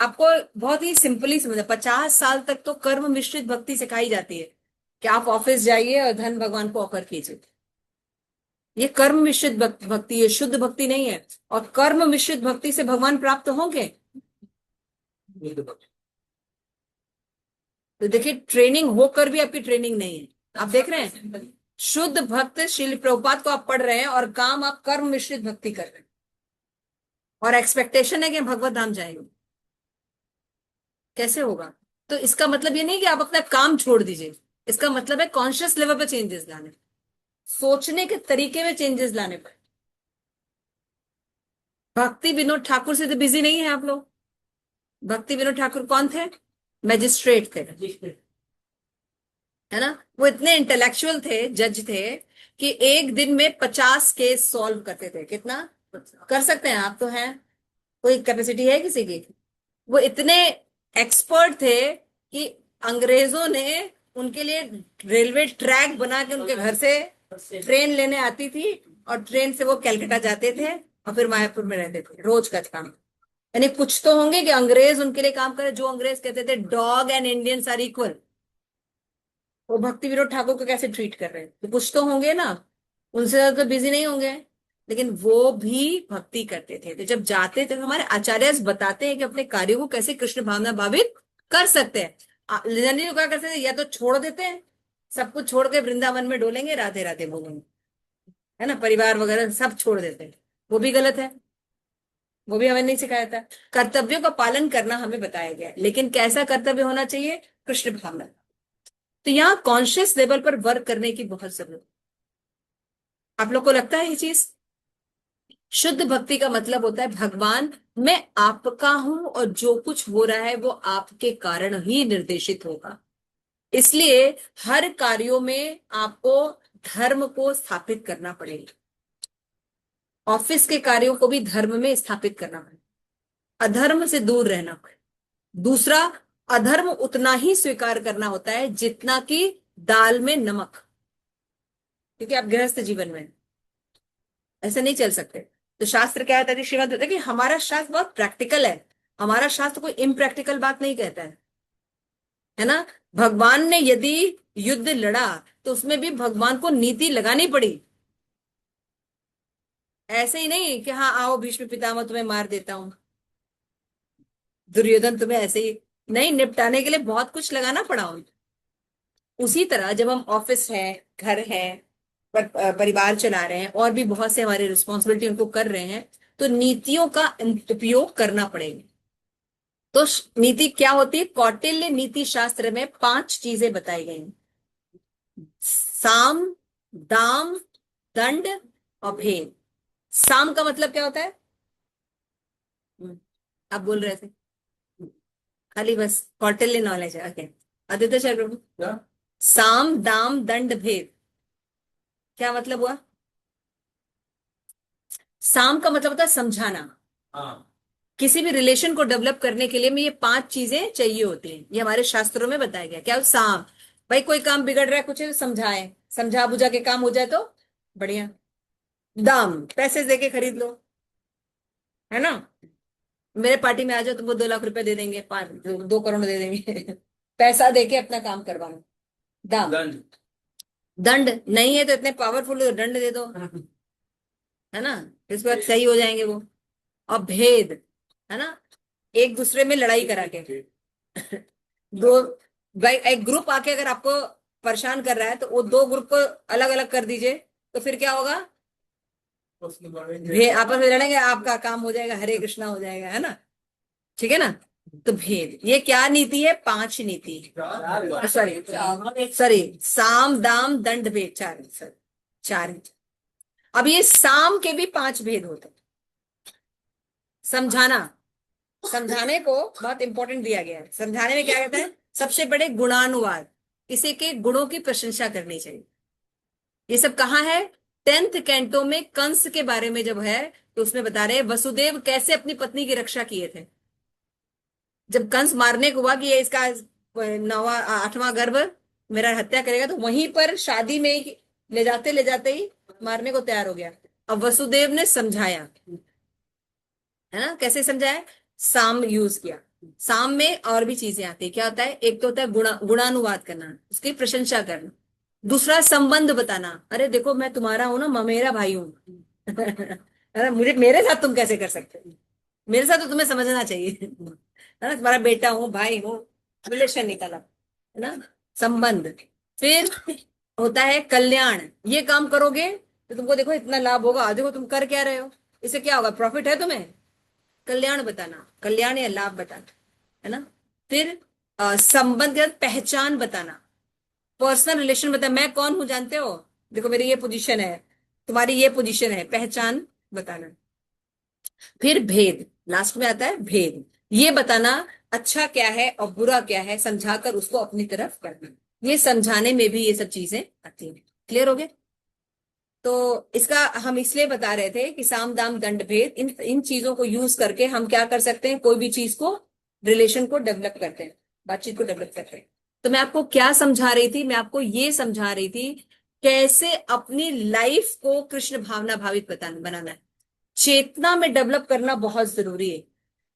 आपको बहुत ही सिंपली समझना, 50 साल तक तो कर्म मिश्रित भक्ति सिखाई जाती है कि आप ऑफिस जाइए और धन भगवान को ऑफर कीजिए। ये कर्म मिश्रित भक्ति है, शुद्ध भक्ति नहीं है। और कर्म मिश्रित भक्ति से भगवान प्राप्त होंगे? तो देखिए, ट्रेनिंग होकर भी आपकी ट्रेनिंग नहीं है। आप देख रहे हैं, शुद्ध भक्त श्रील प्रभुपाद को आप पढ़ रहे हैं और काम आप कर्म मिश्रित भक्ति कर रहे हैं, और एक्सपेक्टेशन है कि भगवत धाम जाएंगे, कैसे होगा? तो इसका मतलब ये नहीं कि आप अपना काम छोड़ दीजिए, इसका मतलब है कॉन्शियस लेवल पर चेंजेस लाने, सोचने के तरीके में चेंजेस लाने पर। भक्ति विनोद ठाकुर से तो बिजी नहीं है आप लोग, भक्ति विनोद ठाकुर कौन थे? मैजिस्ट्रेट थे, है ना। वो इतने इंटेलेक्चुअल थे, जज थे, कि एक दिन में 50 केस सॉल्व करते थे। कितना कर सकते हैं आप? तो हैं, कोई कैपेसिटी है किसी की? वो इतने एक्सपर्ट थे कि अंग्रेजों ने उनके लिए रेलवे ट्रैक बना के उनके घर से ट्रेन लेने आती थी, और ट्रेन से वो कलकत्ता जाते थे और फिर मायापुर में रहते थे, रोज का काम। यानी कुछ तो होंगे कि अंग्रेज उनके लिए काम करे। जो अंग्रेज कहते थे dog and Indians are equal, वो भक्ति विनोद ठाकुर को कैसे ट्रीट कर रहे हैं? तो कुछ तो होंगे ना, उनसे ज्यादा तो बिजी नहीं होंगे। लेकिन वो भी भक्ति करते थे। तो जब जाते थे तो हमारे आचार्य बताते हैं कि अपने कार्यों को कैसे कृष्ण भावना भावित कर सकते हैं। जनरली लोग क्या करते थे, या तो छोड़ देते हैं, सब कुछ छोड़ के वृंदावन में डोलेंगे, राधे राधे बोलेंगे, है ना, परिवार वगैरह सब छोड़ देते हैं। वो भी गलत है, वो भी हमें नहीं सिखाया था। कर्तव्यों का पालन करना हमें बताया गया है, लेकिन कैसा कर्तव्य होना चाहिए? कृष्ण भावना। तो यहाँ कॉन्शियस लेवल पर वर्क करने की बहुत जरूरत। आप लोग को लगता है ये चीज? शुद्ध भक्ति का मतलब होता है भगवान मैं आपका हूं, और जो कुछ हो रहा है वो आपके कारण ही निर्देशित होगा। इसलिए हर कार्यों में आपको धर्म को स्थापित करना पड़ेगा। ऑफिस के कार्यों को भी धर्म में स्थापित करना पड़ेगा, अधर्म से दूर रहना पड़ेगा। दूसरा, अधर्म उतना ही स्वीकार करना होता है जितना कि दाल में नमक, क्योंकि आप गृहस्थ जीवन में हैं। ऐसे नहीं चल सकते। तो शास्त्र क्या होता है? श्रीमद् होता है कि हमारा शास्त्र बहुत प्रैक्टिकल है। हमारा शास्त्र कोई इम्प्रैक्टिकल बात नहीं कहता है ना। भगवान ने यदि युद्ध लड़ा तो उसमें भी भगवान को नीति लगानी पड़ी। ऐसे ही नहीं कि हाँ आओ भीष्म पितामह तुम्हें मार देता हूं, दुर्योधन तुम्हें ऐसे ही नहीं, निपटाने के लिए बहुत कुछ लगाना पड़ा उनको। उसी तरह जब हम ऑफिस है, घर है, परिवार चला रहे हैं, और भी बहुत से हमारे रिस्पॉन्सिबिलिटी उनको कर रहे हैं, तो नीतियों का उपयोग करना पड़ेगा। तो नीति क्या होती है? कौटिल्य नीति शास्त्र में 5 चीजें बताई गई हैं: साम, दाम, दंड और भेद। साम का मतलब क्या होता है? आप बोल रहे थे, खाली बस कौटिल्य नॉलेज है। ओके, आदित्य शर्मा प्रभु, क्या? साम, दाम, दंड, भेद क्या मतलब हुआ? साम का मतलब होता है समझाना। हाँ, किसी भी रिलेशन को डेवलप करने के लिए में ये 5 चीजें चाहिए होती हैं। ये हमारे शास्त्रों में बताया गया। क्या? साम, भाई कोई काम बिगड़ रहा है, कुछ है तो समझाए, समझा बुझा के काम हो जाए तो बढ़िया। दाम, पैसे दे के खरीद लो, है ना। मेरे पार्टी में आ जाओ, तुमको 2 लाख रुपए दे देंगे, 2 करोड़ दे देंगे पैसा दे के अपना काम करवाना, दाम। दंड। दंड नहीं है तो इतने पावरफुल दंड दे दो, है ना, इस बार सही हो जाएंगे वो। और भेद, है ना, एक दूसरे में लड़ाई करा के दो, भाई एक ग्रुप आके अगर आपको परेशान कर रहा है तो वो 2 ग्रुप को अलग अलग कर दीजिए, तो फिर क्या होगा? आपस में लड़ेंगे, आपका काम हो जाएगा, हरे कृष्णा हो जाएगा, है ना। ठीक है ना। तो भेद, ये क्या नीति है? 5 नीति। सॉरी, साम, दाम, दंड, भेद, 4। अब ये साम के भी 5 भेद होते हैं। समझाना, समझाने को बहुत इंपॉर्टेंट दिया गया है। समझाने में क्या कहता है? सबसे बड़े गुणानुवाद, किसी के गुणों की प्रशंसा करनी चाहिए। ये सब कहाँ है? 10th कैंटो में कंस के बारे में जब है तो उसमें बता रहे हैं वसुदेव कैसे अपनी पत्नी की रक्षा किए थे। जब कंस मारने को हुआ कि ये इसका 8वां गर्भ मेरा हत्या करेगा, तो वहीं पर शादी में ही ले जाते ही मारने को तैयार हो गया। अब वसुदेव ने समझाया, है ना। कैसे समझाया? साम यूज किया। साम में और भी चीजें आती है। क्या होता है? एक तो होता है गुणानुवाद करना, उसकी प्रशंसा करना। दूसरा, संबंध बताना, अरे देखो मैं तुम्हारा हूं ना, मेरा भाई हूं अरे मुझे, मेरे साथ तुम कैसे कर सकते हो? मेरे साथ तो तुम्हें समझना चाहिए है ना, तुम्हारा बेटा हूं, भाई हूं, रिलेशन निकाला, है ना, संबंध। फिर होता है कल्याण, ये काम करोगे तो तुमको देखो इतना लाभ होगा, देखो तुम कर क्या रहे हो, इससे क्या होगा, प्रॉफिट है तुम्हें, कल्याण बताना, कल्याण या लाभ बताना, है ना। फिर संबंध के साथ पहचान बताना, पर्सनल रिलेशन बताना, मैं कौन हूं जानते हो, देखो मेरी ये पोजीशन है, तुम्हारी ये पोजीशन है, पहचान बताना। फिर भेद, लास्ट में आता है भेद, ये बताना अच्छा क्या है और बुरा क्या है, समझाकर उसको अपनी तरफ करना, ये समझाने में भी ये सब चीजें आती हैं। क्लियर हो गया? तो इसका हम इसलिए बता रहे थे कि साम दाम दंड भेद, इन इन चीजों को यूज करके हम क्या कर सकते हैं, कोई भी चीज को, रिलेशन को डेवलप करते हैं, बातचीत को डेवलप करते हैं। तो मैं आपको क्या समझा रही थी, मैं आपको ये समझा रही थी कैसे अपनी लाइफ को कृष्ण भावना भावित बनाना है, चेतना में डेवलप करना बहुत जरूरी है।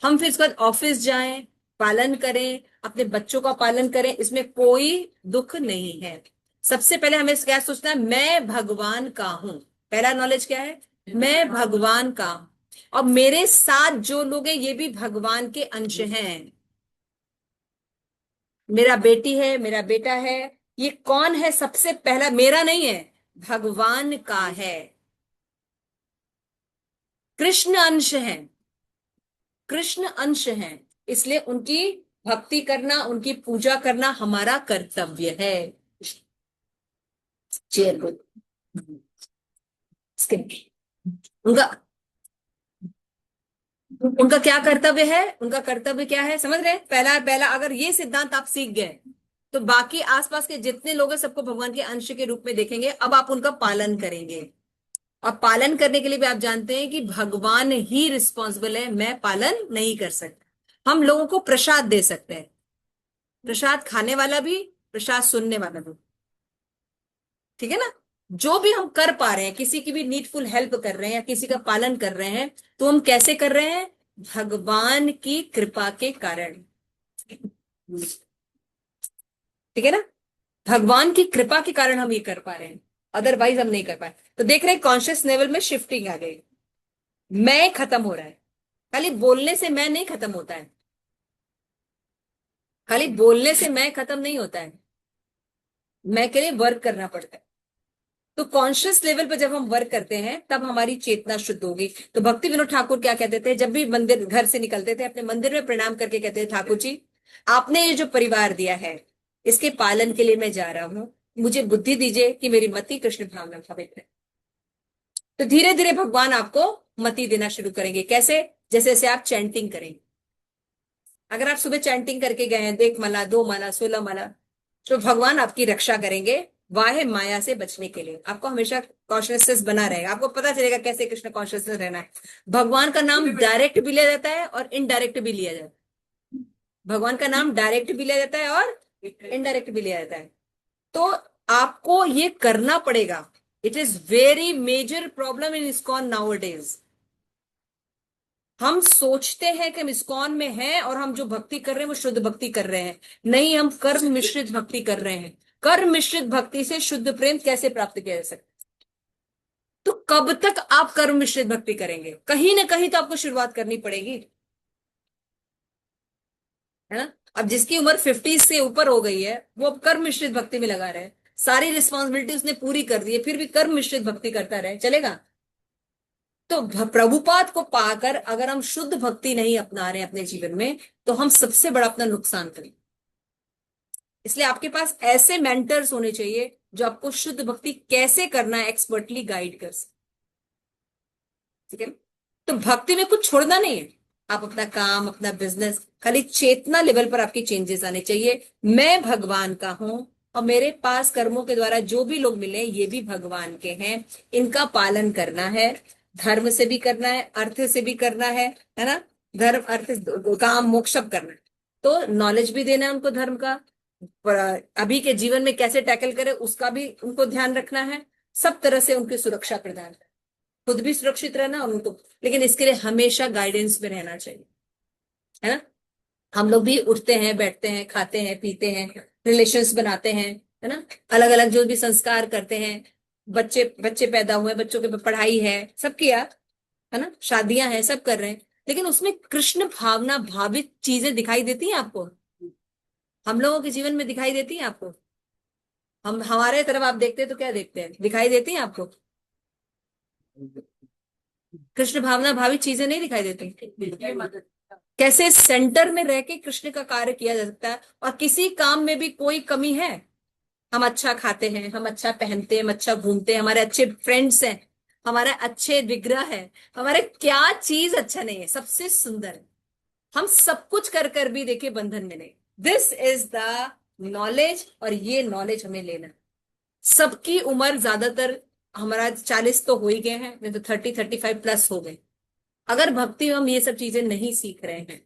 हम फिर उसके बाद ऑफिस जाएं, पालन करें, अपने बच्चों का पालन करें, इसमें कोई दुख नहीं है। सबसे पहले हमें क्या सोचना है, मैं भगवान का हूं। पहला नॉलेज क्या है, मैं भगवान का हूं, और मेरे साथ जो लोग हैं ये भी भगवान के अंश हैं। मेरा बेटी है, मेरा बेटा है, ये कौन है, सबसे पहला मेरा नहीं है, भगवान का है। कृष्ण अंश है, कृष्ण अंश हैं, इसलिए उनकी भक्ति करना, उनकी पूजा करना हमारा कर्तव्य है। Chair good. उनका उनका क्या कर्तव्य है, उनका कर्तव्य क्या है, समझ रहे हैं? पहला पहला अगर ये सिद्धांत आप सीख गए तो बाकी आसपास के जितने लोग हैं सबको भगवान के अंश के रूप में देखेंगे। अब आप उनका पालन करेंगे, और पालन करने के लिए भी आप जानते हैं कि भगवान ही रिस्पॉन्सिबल है, मैं पालन नहीं कर सकता। हम लोगों को प्रसाद दे सकते हैं, प्रसाद खाने वाला भी, प्रसाद सुनने वाला भी, ठीक है ना? जो भी हम कर पा रहे हैं, किसी की भी नीडफुल हेल्प कर रहे हैं या किसी का पालन कर रहे हैं, तो हम कैसे कर रहे हैं, भगवान की कृपा के कारण, ठीक है ना? भगवान की कृपा के कारण हम ये कर पा रहे हैं, अदरवाइज हम नहीं कर पाए। तो देख रहे हैं कॉन्शियस लेवल में शिफ्टिंग आ गई, मैं खत्म हो रहा है। खाली बोलने से मैं नहीं खत्म होता है, खाली बोलने से मैं खत्म नहीं होता है, मैं के लिए वर्क करना पड़ता है। तो कॉन्शियस लेवल पर जब हम वर्क करते हैं तब हमारी चेतना शुद्ध होगी। तो भक्ति विनोद ठाकुर क्या कहते थे, जब भी मंदिर घर से निकलते थे अपने मंदिर में प्रणाम करके कहते थे, ठाकुर जी आपने ये जो परिवार दिया है इसके पालन के लिए मैं जा रहा हूं, मुझे बुद्धि दीजिए कि मेरी मति कृष्ण भावना भावित है। तो धीरे धीरे भगवान आपको मति देना शुरू करेंगे। कैसे? जैसे जैसे आप चैंटिंग करेंगे। अगर आप सुबह चैंटिंग करके गए हैं, 1 माला 2 माला 16 माला, तो भगवान आपकी रक्षा करेंगे वाहे माया से बचने के लिए। आपको हमेशा कॉन्शियसनेस बना रहेगा, आपको पता चलेगा कैसे कृष्ण कॉन्शियसनेस रहना है। भगवान का नाम डायरेक्ट भी लिया जाता है और इनडायरेक्ट भी लिया जाता है। भगवान का नाम डायरेक्ट भी लिया जाता है और इनडायरेक्ट भी लिया जाता है। तो आपको ये करना पड़ेगा। It is very major problem in ISKCON nowadays. हम सोचते हैं कि हम इस्कॉन में हैं और हम जो भक्ति कर रहे हैं वो शुद्ध भक्ति कर रहे हैं। नहीं, हम कर्म मिश्रित भक्ति कर रहे हैं। कर्म मिश्रित भक्ति से शुद्ध प्रेम कैसे प्राप्त किया जा सकता है? तो कब तक आप कर्म मिश्रित भक्ति करेंगे? कहीं ना कहीं तो आपको शुरुआत करनी पड़ेगी, है ना? अब जिसकी उम्र 50 से ऊपर हो गई है वो अब कर्म मिश्रित भक्ति में लगा रहे, सारी रिस्पॉन्सिबिलिटी उसने पूरी कर दी है, फिर भी कर्म मिश्रित भक्ति करता रहे, चलेगा? तो प्रभुपाद को पाकर अगर हम शुद्ध भक्ति नहीं अपना रहे अपने जीवन में, तो हम सबसे बड़ा अपना नुकसान करें। इसलिए आपके पास ऐसे मेंटर्स होने चाहिए जो आपको शुद्ध भक्ति कैसे करना है एक्सपर्टली गाइड कर सके, ठीक है? तो भक्ति में कुछ छोड़ना नहीं है, आप अपना काम, अपना बिजनेस, खाली चेतना लेवल पर आपकी चेंजेस आने चाहिए। मैं भगवान का हूं और मेरे पास कर्मों के द्वारा जो भी लोग मिले ये भी भगवान के हैं, इनका पालन करना है। धर्म से भी करना है, अर्थ से भी करना है ना? धर्म, अर्थ, काम, मोक्ष सब करना है। तो नॉलेज भी देना है उनको धर्म का, पर अभी के जीवन में कैसे टैकल करे उसका भी उनको ध्यान रखना है। सब तरह से उनकी सुरक्षा प्रदान, खुद भी सुरक्षित रहना और उनको, लेकिन इसके लिए हमेशा गाइडेंस में रहना चाहिए, है ना? हम लोग भी उठते हैं, बैठते हैं, खाते हैं, पीते हैं, रिलेशंस बनाते हैं, है ना? अलग अलग जो भी संस्कार करते हैं, बच्चे बच्चे पैदा हुए, बच्चों की पढ़ाई है, सब किया, है ना? शादियां हैं, सब कर रहे हैं, लेकिन उसमें कृष्ण भावना भावित चीजें दिखाई देती हैं आपको? हम लोगों के जीवन में दिखाई देती हैं आपको? हम हमारे तरफ आप देखते हैं तो क्या देखते हैं, दिखाई देती हैं आपको? कृष्ण भावना भावित चीजें नहीं दिखाई देती? कैसे सेंटर में रह के कृष्ण का कार्य किया जा सकता है और किसी काम में भी कोई कमी है? हम अच्छा खाते हैं, हम अच्छा पहनते हैं, हम अच्छा घूमते हैं, हमारे अच्छे फ्रेंड्स हैं, हमारे अच्छे विग्रह है, हमारे क्या चीज अच्छा नहीं है? सबसे सुंदर है, हम सब कुछ कर भी देखिए बंधन में नहीं। दिस इज द नॉलेज, और ये नॉलेज हमें लेना। सबकी उम्र ज्यादातर हमारा 40 तो हो ही गए हैं, नहीं तो 30-35 प्लस हो गए। अगर भक्ति में हम ये सब चीजें नहीं सीख रहे हैं,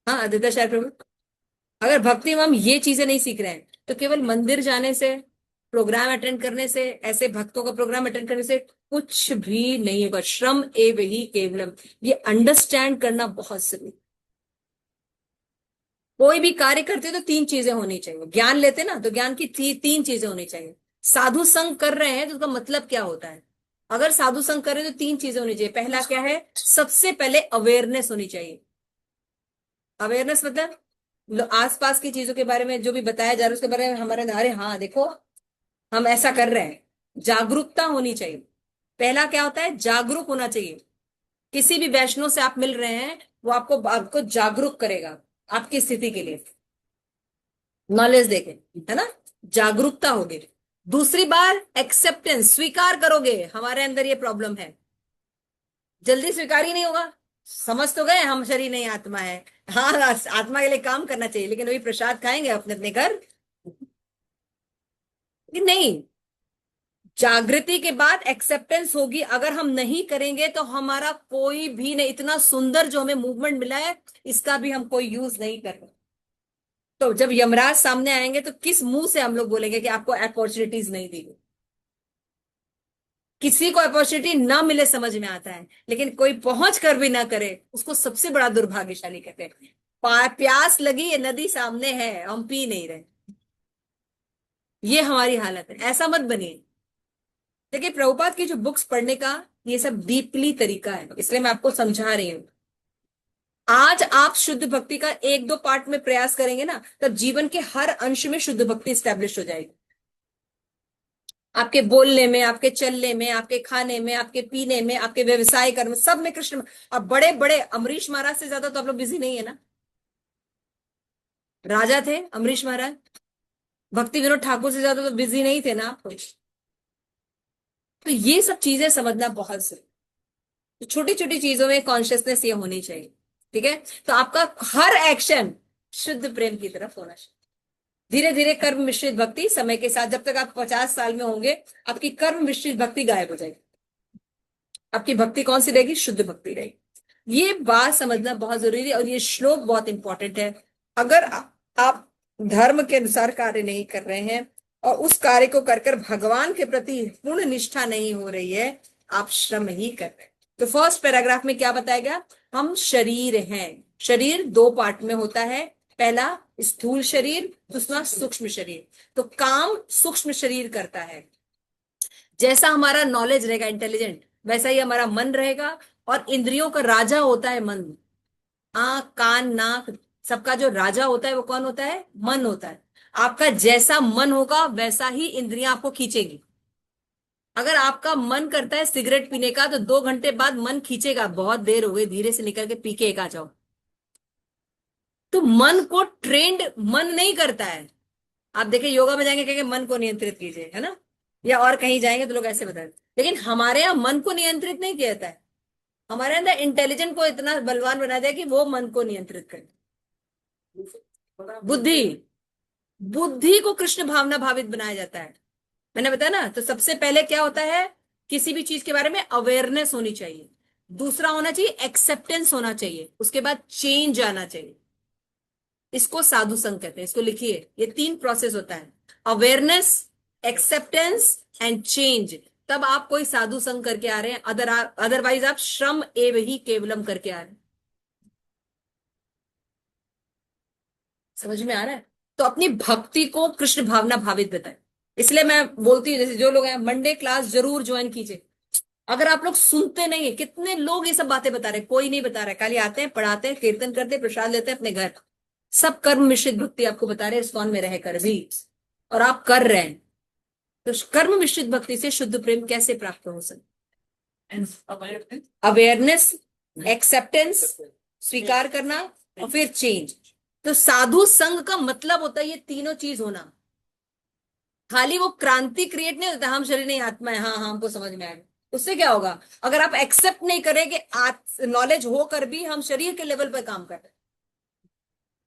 हाँ आदित्य शायद प्रभु, अगर भक्ति में हम ये चीजें नहीं सीख रहे हैं तो केवल मंदिर जाने से, प्रोग्राम अटेंड करने से, ऐसे भक्तों का प्रोग्राम अटेंड करने से कुछ भी नहीं होगा। श्रम एव ही केवलम, ये अंडरस्टैंड करना बहुत जरूरी। कोई भी कार्य करते तो 3 चीजें होनी चाहिए। ज्ञान लेते ना तो ज्ञान की 3 चीजें होनी चाहिए। साधु संग कर रहे हैं तो उसका मतलब क्या होता है? अगर साधु संग कर रहे हैं तो 3 चीजें होनी चाहिए। पहला क्या है? सबसे पहले अवेयरनेस होनी चाहिए। अवेयरनेस मतलब आसपास की चीजों के बारे में जो भी बताया जा रहा है उसके बारे में हमारे, अरे हाँ देखो हम ऐसा कर रहे हैं, जागरूकता होनी चाहिए। पहला क्या होता है? जागरूक होना चाहिए। किसी भी वैष्णव से आप मिल रहे हैं, वो आपको आपको जागरूक करेगा आपकी स्थिति के लिए, नॉलेज देके, है ना, जागरूकता होगी। दूसरी बार एक्सेप्टेंस, स्वीकार करोगे हमारे अंदर ये प्रॉब्लम है। जल्दी स्वीकार ही नहीं होगा। समझ तो गए हम शरीर नहीं आत्मा है, हाँ आत्मा के लिए काम करना चाहिए, लेकिन वही प्रसाद खाएंगे अपने अपने घर कि नहीं। जागृति के बाद एक्सेप्टेंस होगी। अगर हम नहीं करेंगे तो हमारा कोई भी नहीं, इतना सुंदर जो हमें मूवमेंट मिला है इसका भी हम कोई यूज नहीं कर रहे। तो जब यमराज सामने आएंगे तो किस मुंह से हम लोग बोलेंगे कि आपको अपॉर्चुनिटीज नहीं दी गई? किसी को अपॉर्चुनिटी ना मिले समझ में आता है, लेकिन कोई पहुंच कर भी ना करे उसको सबसे बड़ा दुर्भाग्यशाली कहते हैं। प्यास लगी, ये नदी सामने है, हम पी नहीं रहे, ये हमारी हालत है। ऐसा मत बनिए। देखिए प्रभुपाद की जो बुक्स पढ़ने का ये सब डीपली तरीका है, इसलिए मैं आपको समझा रही हूं। आज आप शुद्ध भक्ति का 1-2 पार्ट में प्रयास करेंगे ना, तब जीवन के हर अंश में शुद्ध भक्ति स्टैब्लिश हो जाएगी। आपके बोलने में, आपके चलने में, आपके खाने में, आपके पीने में, आपके व्यवसाय कर्म, सब में कृष्ण। अब बड़े बड़े अमरीश महाराज से ज्यादा तो आप लोग बिजी नहीं है ना। राजा थे अमरीश महाराज, भक्ति विनोद ठाकुर से ज्यादा तो बिजी नहीं थे ना आप। तो ये सब चीजें समझना बहुत जरूरी। तो छोटी छोटी चीजों में कॉन्शियसनेस ये होनी चाहिए, ठीक है। तो आपका हर एक्शन शुद्ध प्रेम की तरफ होना चाहिए। धीरे धीरे कर्म मिश्रित भक्ति, समय के साथ, जब तक आप 50 साल में होंगे आपकी कर्म मिश्रित भक्ति गायब हो जाएगी। आपकी भक्ति कौन सी रहेगी? शुद्ध भक्ति रहेगी। ये बात समझना बहुत जरूरी है, और ये श्लोक बहुत इंपॉर्टेंट है। अगर आप धर्म के अनुसार कार्य नहीं कर रहे हैं और उस कार्य को कर भगवान के प्रति पूर्ण निष्ठा नहीं हो रही है, आप श्रम ही कर रहे हैं। तो फर्स्ट पैराग्राफ में क्या बताया गया? हम शरीर हैं। शरीर 2 पार्ट में होता है, पहला स्थूल शरीर, दूसरा सूक्ष्म शरीर। तो काम सूक्ष्म शरीर करता है। जैसा हमारा नॉलेज रहेगा, इंटेलिजेंट, वैसा ही हमारा मन रहेगा। और इंद्रियों का राजा होता है मन। आंख, कान, नाक, सबका जो राजा होता है वो कौन होता है? मन होता है। आपका जैसा मन होगा वैसा ही इंद्रियां आपको खींचेगी। अगर आपका मन करता है सिगरेट पीने का, तो 2 घंटे बाद मन खींचेगा, बहुत देर हो गई, धीरे से निकल के पी के एक आ जाओ। तो मन को ट्रेंड मन नहीं करता है। आप देखिए योगा में जाएंगे कहेंगे मन को नियंत्रित कीजिए, है ना, या और कहीं जाएंगे तो लोग ऐसे बताते, लेकिन हमारे यहाँ मन को नियंत्रित नहीं किया जाता है। हमारे अंदर इंटेलिजेंट को इतना बलवान बना दिया कि वो मन को नियंत्रित करे। बुद्धि, बुद्धि को कृष्ण भावना भावित बनाया जाता है। मैंने बताया ना। तो सबसे पहले क्या होता है? किसी भी चीज के बारे में अवेयरनेस होनी चाहिए। दूसरा होना चाहिए एक्सेप्टेंस होना चाहिए। उसके बाद चेंज आना चाहिए। इसको साधु संग कहते हैं। इसको लिखिए, ये 3 प्रोसेस होता है, अवेयरनेस, एक्सेप्टेंस एंड चेंज। तब आप कोई साधु संग करके आ रहे हैं, अदरवाइज आप श्रम एव ही केवलम करके आ रहे हैं। समझ में आ रहा है? तो अपनी भक्ति को कृष्ण भावना भावित बताए। इसलिए मैं बोलती हूँ, जैसे जो लोग हैं मंडे क्लास जरूर ज्वाइन कीजिए। अगर आप लोग सुनते नहीं है, कितने लोग ये सब बातें बता रहे हैं, कोई नहीं बता रहा है, खाली आते हैं, पढ़ाते हैं, कीर्तन करते हैं, प्रसाद लेते हैं अपने घर। सब कर्म मिश्रित भक्ति आपको बता रहे हैं इस्कॉन में रहकर भी, और आप कर रहे हैं। तो कर्म मिश्रित भक्ति से शुद्ध प्रेम कैसे प्राप्त हो सकता? अवेयरनेस, एक्सेप्टेंस, स्वीकार करना, और फिर चेंज। तो साधु संघ का मतलब होता है ये तीनों चीज होना। खाली वो क्रांति क्रिएट नहीं होता, हम शरीर नहीं आत्मा है, हाँ हाँ हमको समझ में आएगा, उससे क्या होगा? अगर आप एक्सेप्ट नहीं करें कि नॉलेज होकर भी हम शरीर के लेवल पर काम कर रहे हैं,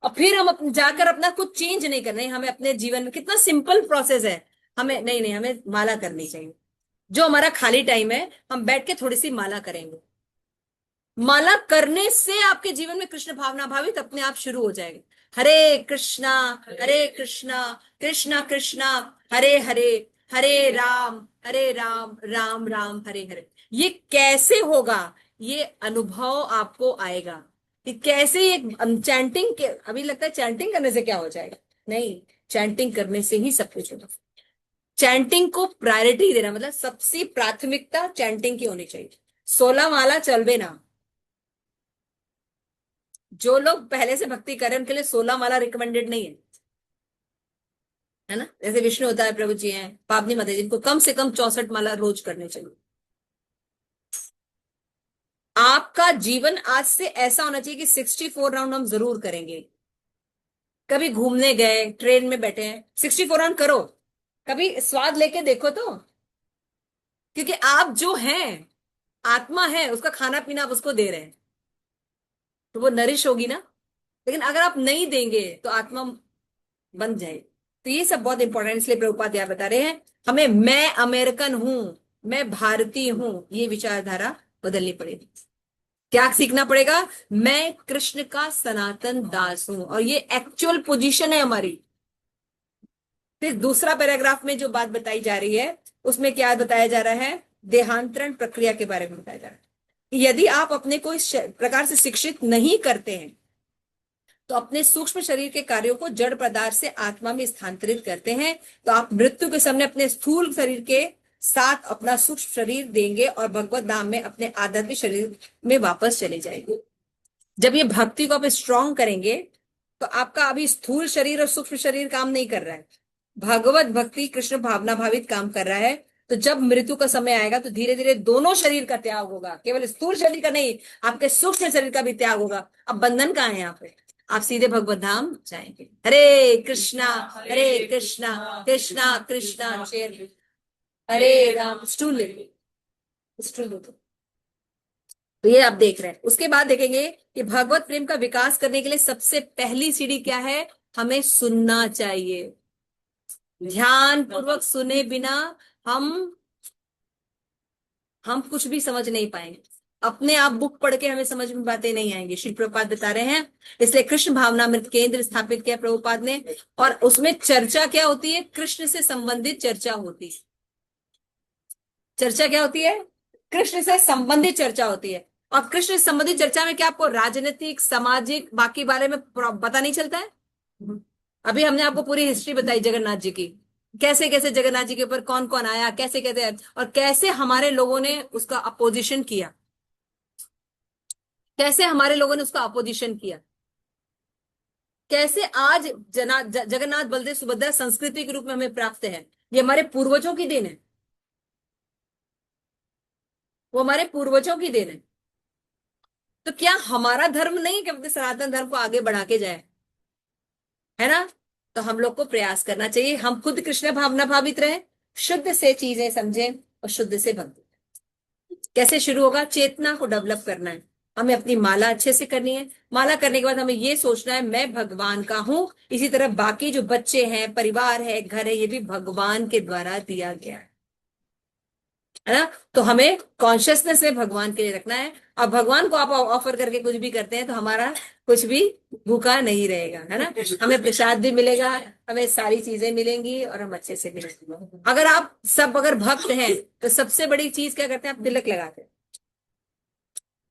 और फिर हम जाकर अपना कुछ चेंज नहीं कर रहे हैं, हमें अपने जीवन में, कितना सिंपल प्रोसेस है, हमें नहीं नहीं, हमें माला करनी चाहिए। जो हमारा खाली टाइम है, हम बैठ के थोड़ी सी माला करेंगे। माला करने से आपके जीवन में कृष्ण भावना भावित अपने आप शुरू हो जाएगी। हरे कृष्णा कृष्णा कृष्णा हरे हरे, हरे राम राम राम हरे हरे। ये कैसे होगा? ये अनुभव आपको आएगा कि कैसे ये चैंटिंग के, अभी लगता है चैंटिंग करने से क्या हो जाएगा, नहीं, चैंटिंग करने से ही सब कुछ होगा। चैंटिंग को प्रायोरिटी देना, मतलब सबसे प्राथमिकता चैंटिंग की होनी चाहिए। 16 माला चलबे ना। जो लोग पहले से भक्ति करें उनके लिए 16 माला रिकमेंडेड नहीं है ना? जैसे विष्णु होता है, प्रभु जी हैं, पावनी माता जी, इनको कम से कम 64 माला रोज करने चाहिए। आपका जीवन आज से ऐसा होना चाहिए कि 64 राउंड हम जरूर करेंगे। कभी घूमने गए, ट्रेन में बैठे हैं, 64 राउंड करो, कभी स्वाद लेके देखो तो। क्योंकि आप जो हैं, आत्मा है, उसका खाना पीना आप उसको दे रहे हैं, तो वो नरिश होगी ना। लेकिन अगर आप नहीं देंगे तो आत्मा बन जाए। तो ये सब बहुत इंपॉर्टेंट, इसलिए प्रभुपाद यहाँ बता रहे हैं हमें, मैं अमेरिकन हूं, मैं भारतीय हूं, ये विचारधारा बदलनी पड़ेगी। क्या सीखना पड़ेगा? मैं कृष्ण का सनातन दास हूं, और ये एक्चुअल पोजीशन है हमारी। फिर दूसरा पैराग्राफ में जो बात बताई जा रही है, उसमें क्या बताया जा रहा है? देहांतरण प्रक्रिया के बारे में बताया जा रहा है कि यदि आप अपने को इस प्रकार से शिक्षित नहीं करते हैं, तो अपने सूक्ष्म शरीर के कार्यों को जड़ पदार्थ से आत्मा में स्थानांतरित करते हैं, तो आप मृत्यु के समय अपने स्थूल शरीर के साथ अपना सूक्ष्म शरीर देंगे और भगवत धाम में अपने आध्यात्मिक शरीर में वापस चले जाएंगे। जब ये भक्ति को आप स्ट्रांग करेंगे, तो आपका अभी स्थूल शरीर और सूक्ष्म शरीर काम नहीं कर रहा है, भगवत भक्ति कृष्ण भावना भावित काम कर रहा है। तो जब मृत्यु का समय आएगा, तो धीरे धीरे दोनों शरीर का त्याग होगा, केवल स्थूल शरीर का नहीं, आपके सूक्ष्म शरीर का भी त्याग होगा। अब बंधन कहाँ है? यहाँ पे आप सीधे भगवत धाम जाएंगे। हरे कृष्णा कृष्णा कृष्णा हरे राम। स्टूल दो तो ये आप देख रहे हैं। उसके बाद देखेंगे कि भगवत प्रेम का विकास करने के लिए सबसे पहली सीढ़ी क्या है? हमें सुनना चाहिए। ध्यान पूर्वक सुने बिना हम कुछ भी समझ नहीं पाएंगे। अपने आप बुक पढ़ के हमें समझ में बातें नहीं आएंगी। श्री प्रभुपाद बता रहे हैं, इसलिए कृष्ण भावनामृत केंद्र स्थापित किया प्रभुपाद ने, और उसमें चर्चा क्या होती है? कृष्ण से संबंधित चर्चा होती है। चर्चा क्या होती है? कृष्ण से संबंधित चर्चा होती है। और कृष्ण से संबंधित चर्चा में क्या आपको राजनीतिक, सामाजिक, बाकी बारे में पता नहीं चलता है? अभी हमने आपको पूरी हिस्ट्री बताई जगन्नाथ जी की, कैसे कैसे जगन्नाथ जी के ऊपर कौन कौन आया, कैसे कैसे, और कैसे हमारे लोगों ने उसका अपोजिशन किया, कैसे हमारे लोगों ने उसका अपोजिशन किया, कैसे आज जगन्नाथ बलदेव सुभद्रा संस्कृति के रूप में हमें प्राप्त है। ये हमारे पूर्वजों की देन है, वो हमारे पूर्वजों की देन है। तो क्या हमारा धर्म नहीं कि अपने सनातन धर्म को आगे बढ़ा के जाए, है ना? तो हम लोग को प्रयास करना चाहिए, हम खुद कृष्ण भावना भावित रहे, शुद्ध से चीजें समझें और शुद्ध से भक्ति। कैसे शुरू होगा? चेतना को डेवलप करना है, हमें अपनी माला अच्छे से करनी है। माला करने के बाद हमें ये सोचना है मैं भगवान का हूं। इसी तरह बाकी जो बच्चे हैं, परिवार है, घर है, ये भी भगवान के द्वारा दिया गया है ना? तो हमें कॉन्शियसनेस में भगवान के लिए रखना है। और भगवान को आप ऑफर करके कुछ भी करते हैं तो हमारा कुछ भी भूखा नहीं रहेगा, है ना? हमें प्रसाद भी मिलेगा, हमें सारी चीजें मिलेंगी और हम अच्छे से मिलेंगे। अगर भक्त हैं तो सबसे बड़ी चीज क्या करते हैं? आप तिलक लगाते हैं।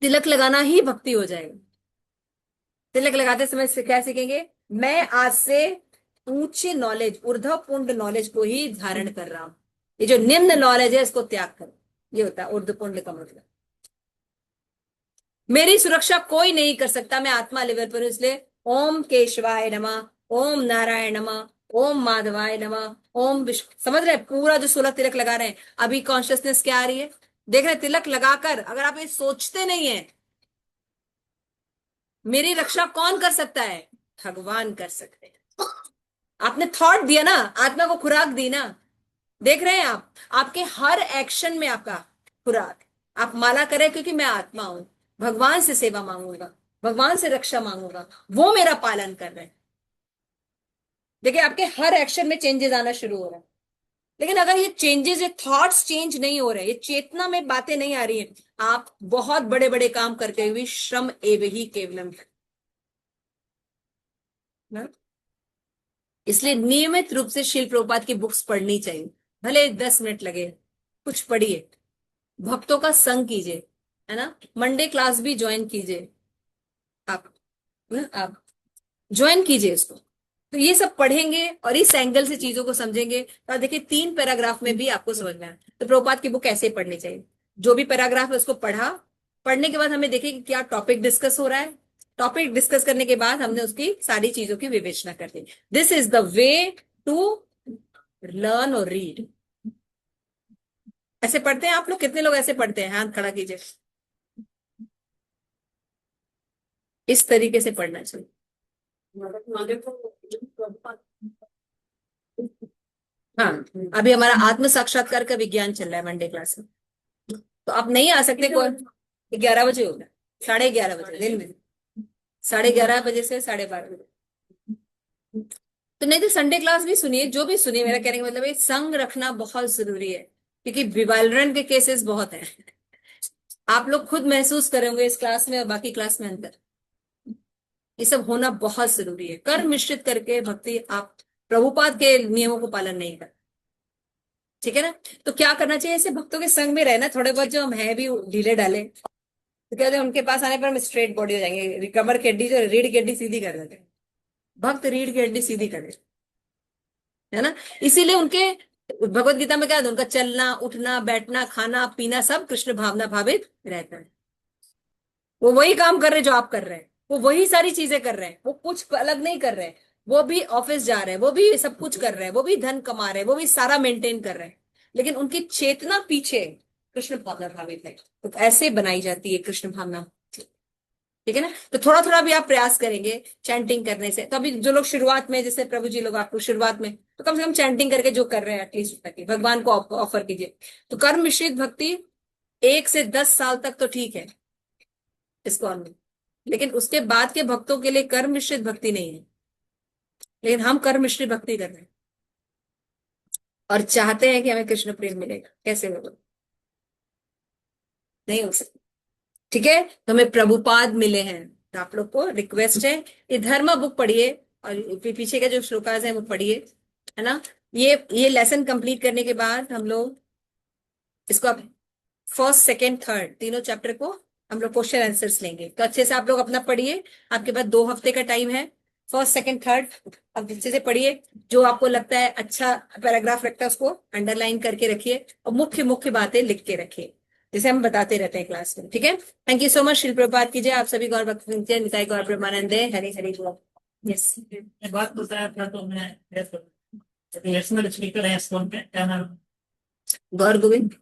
तिलक लगाना ही भक्ति हो जाएगा। तिलक लगाते समय से क्या सीखेंगे? मैं आज से ऊंची नॉलेज, ऊर्ध्व पुंड नॉलेज को ही धारण कर रहा हूं। ये जो निम्न नॉलेज है इसको त्याग करो, ये होता है ऊर्ध्व पुंड का मतलब। मेरी सुरक्षा कोई नहीं कर सकता, मैं आत्मा लेवल पर हूं। इसलिए ओम केशवाय नमः, ओम नारायण नमः, ओम माधवाय नमः, ओम विष्णु। समझ रहे? पूरा जो 16 तिलक लगा रहे हैं, अभी कॉन्शियसनेस क्या आ रही है? देख रहे? तिलक लगाकर अगर आप ये सोचते नहीं है मेरी रक्षा कौन कर सकता है? भगवान कर सकते हैं। आपने थॉट दिया ना, आत्मा को खुराक दी ना। देख रहे हैं आप, आपके हर एक्शन में आपका खुराक। आप माला करें क्योंकि मैं आत्मा हूं, भगवान से सेवा मांगूंगा, भगवान से रक्षा मांगूंगा, वो मेरा पालन कर रहे हैं। देखिए आपके हर एक्शन में चेंजेस आना शुरू हो रहा है। लेकिन अगर ये चेंजेस, ये थॉट्स चेंज नहीं हो रहे, ये चेतना में बातें नहीं आ रही है, आप बहुत बड़े बड़े काम करते हुए श्रम एव ही केवलम ना। इसलिए नियमित रूप से शिल प्रभुपाद की बुक्स पढ़नी चाहिए, भले 10 मिनट लगे, कुछ पढ़िए, भक्तों का संग कीजिए, है ना। मंडे क्लास भी ज्वाइन कीजिए आप ज्वाइन कीजिए इसको। तो ये सब पढ़ेंगे और इस एंगल से चीजों को समझेंगे। तो देखिए 3 पैराग्राफ में भी आपको समझ में आया। तो प्रभुपाद की बुक ऐसे पढ़नी चाहिए, जो भी पैराग्राफ है उसको पढ़ा, पढ़ने के बाद हमें देखें कि क्या टॉपिक डिस्कस हो रहा है, टॉपिक डिस्कस करने के बाद हमने उसकी सारी चीजों की विवेचना कर दी। This is the way to learn और रीड। ऐसे पढ़ते हैं आप लोग? कितने लोग ऐसे पढ़ते हैं? हाथ खड़ा कीजिए। इस तरीके से पढ़ना चाहिए। हाँ, अभी हमारा आत्म साक्षात्कार का विज्ञान चल रहा है मंडे क्लास में, तो आप नहीं आ सकते। कौन? 11 बजे होगा, 11:30 बजे दिन में, 11:30 बजे से 12:30 बजे। तो नहीं तो संडे क्लास भी सुनिए, जो भी सुनिए। मेरा कहने का मतलब है संग रखना बहुत जरूरी है, क्योंकि विवालरण के केसेस बहुत हैं। आप लोग खुद महसूस करेंगे इस क्लास में और बाकी क्लास में अंतर। ये सब होना बहुत जरूरी है। कर्म मिश्रित करके भक्ति, आप प्रभुपाद के नियमों को पालन नहीं कर, ठीक है ना। तो क्या करना चाहिए? ऐसे भक्तों के संग में रहना। थोड़े बहुत जो हम है भी ढीले डाले, तो क्या होता है, उनके पास आने पर हम स्ट्रेट बॉडी हो जाएंगे। कमर की हड्डी, जो रीढ़ की हड्डी सीधी कर देते हैं, भक्त रीढ़ की हड्डी सीधी कर देते, है ना। इसीलिए उनके भगवत गीता में क्या है, उनका चलना, उठना, बैठना, खाना पीना सब कृष्ण भावना भावित रहता है। वो वही काम कर रहे हैं जो आप कर रहे हैं, वो वही सारी चीजें कर रहे हैं, वो कुछ अलग नहीं कर रहे हैं। वो भी ऑफिस जा रहे हैं, वो भी सब कुछ कर रहे हैं, वो भी धन कमा रहे हैं, वो भी सारा मेंटेन कर रहे हैं, लेकिन उनकी चेतना पीछे कृष्ण भावना भावित है। तो ऐसे बनाई जाती है कृष्ण भावना, ठीक है ना। तो थोड़ा थोड़ा भी आप प्रयास करेंगे चैंटिंग करने से। तो अभी जो लोग शुरुआत में, जैसे प्रभु जी लोग आपको शुरुआत में, तो कम से कम चैंटिंग करके जो कर रहे हैं एटलीस्ट भगवान को ऑफर कीजिए। तो कर्म मिश्रित भक्ति 1 से 10 साल तक तो ठीक है इस्कॉन में, लेकिन उसके बाद के भक्तों के लिए कर्म मिश्रित भक्ति नहीं है। लेकिन हम कर्म मिश्रित भक्ति कर रहे हैं और चाहते हैं कि हमें कृष्ण प्रेम मिलेगा। कैसे होगा? नहीं हो सकता, ठीक है। तो हमें प्रभुपाद मिले हैं, तो आप लोग को रिक्वेस्ट है, ये धर्म बुक पढ़िए और पीछे के जो श्लोकास हैं वो पढ़िए, है ना। ये लेसन कंप्लीट करने के बाद हम लोग इसको फर्स्ट, सेकेंड, थर्ड तीनों चैप्टर को हम लोग क्वेश्चन आंसर्स लेंगे। तो अच्छे से आप लोग अपना पढ़िए, आपके पास 2 हफ्ते का टाइम है। फर्स्ट, सेकेंड, थर्ड अब अच्छे से पढ़िए। जो आपको लगता है अच्छा पैराग्राफ लगता है उसको अंडरलाइन करके रखिए और मुख्य मुख्य बातें लिख के रखिए, जैसे हम बताते रहते हैं क्लास में, ठीक है। Thank you so much. शिल प्रभुपाद कीजिए। आप सभी गौर भक्त निताई गौर प्रेमानंद है। हरी हरी बोल। यस, बात बताया था तो मैं नेशनल स्पीकर है स्कूल में, क्या नाम? गौर गोविंद।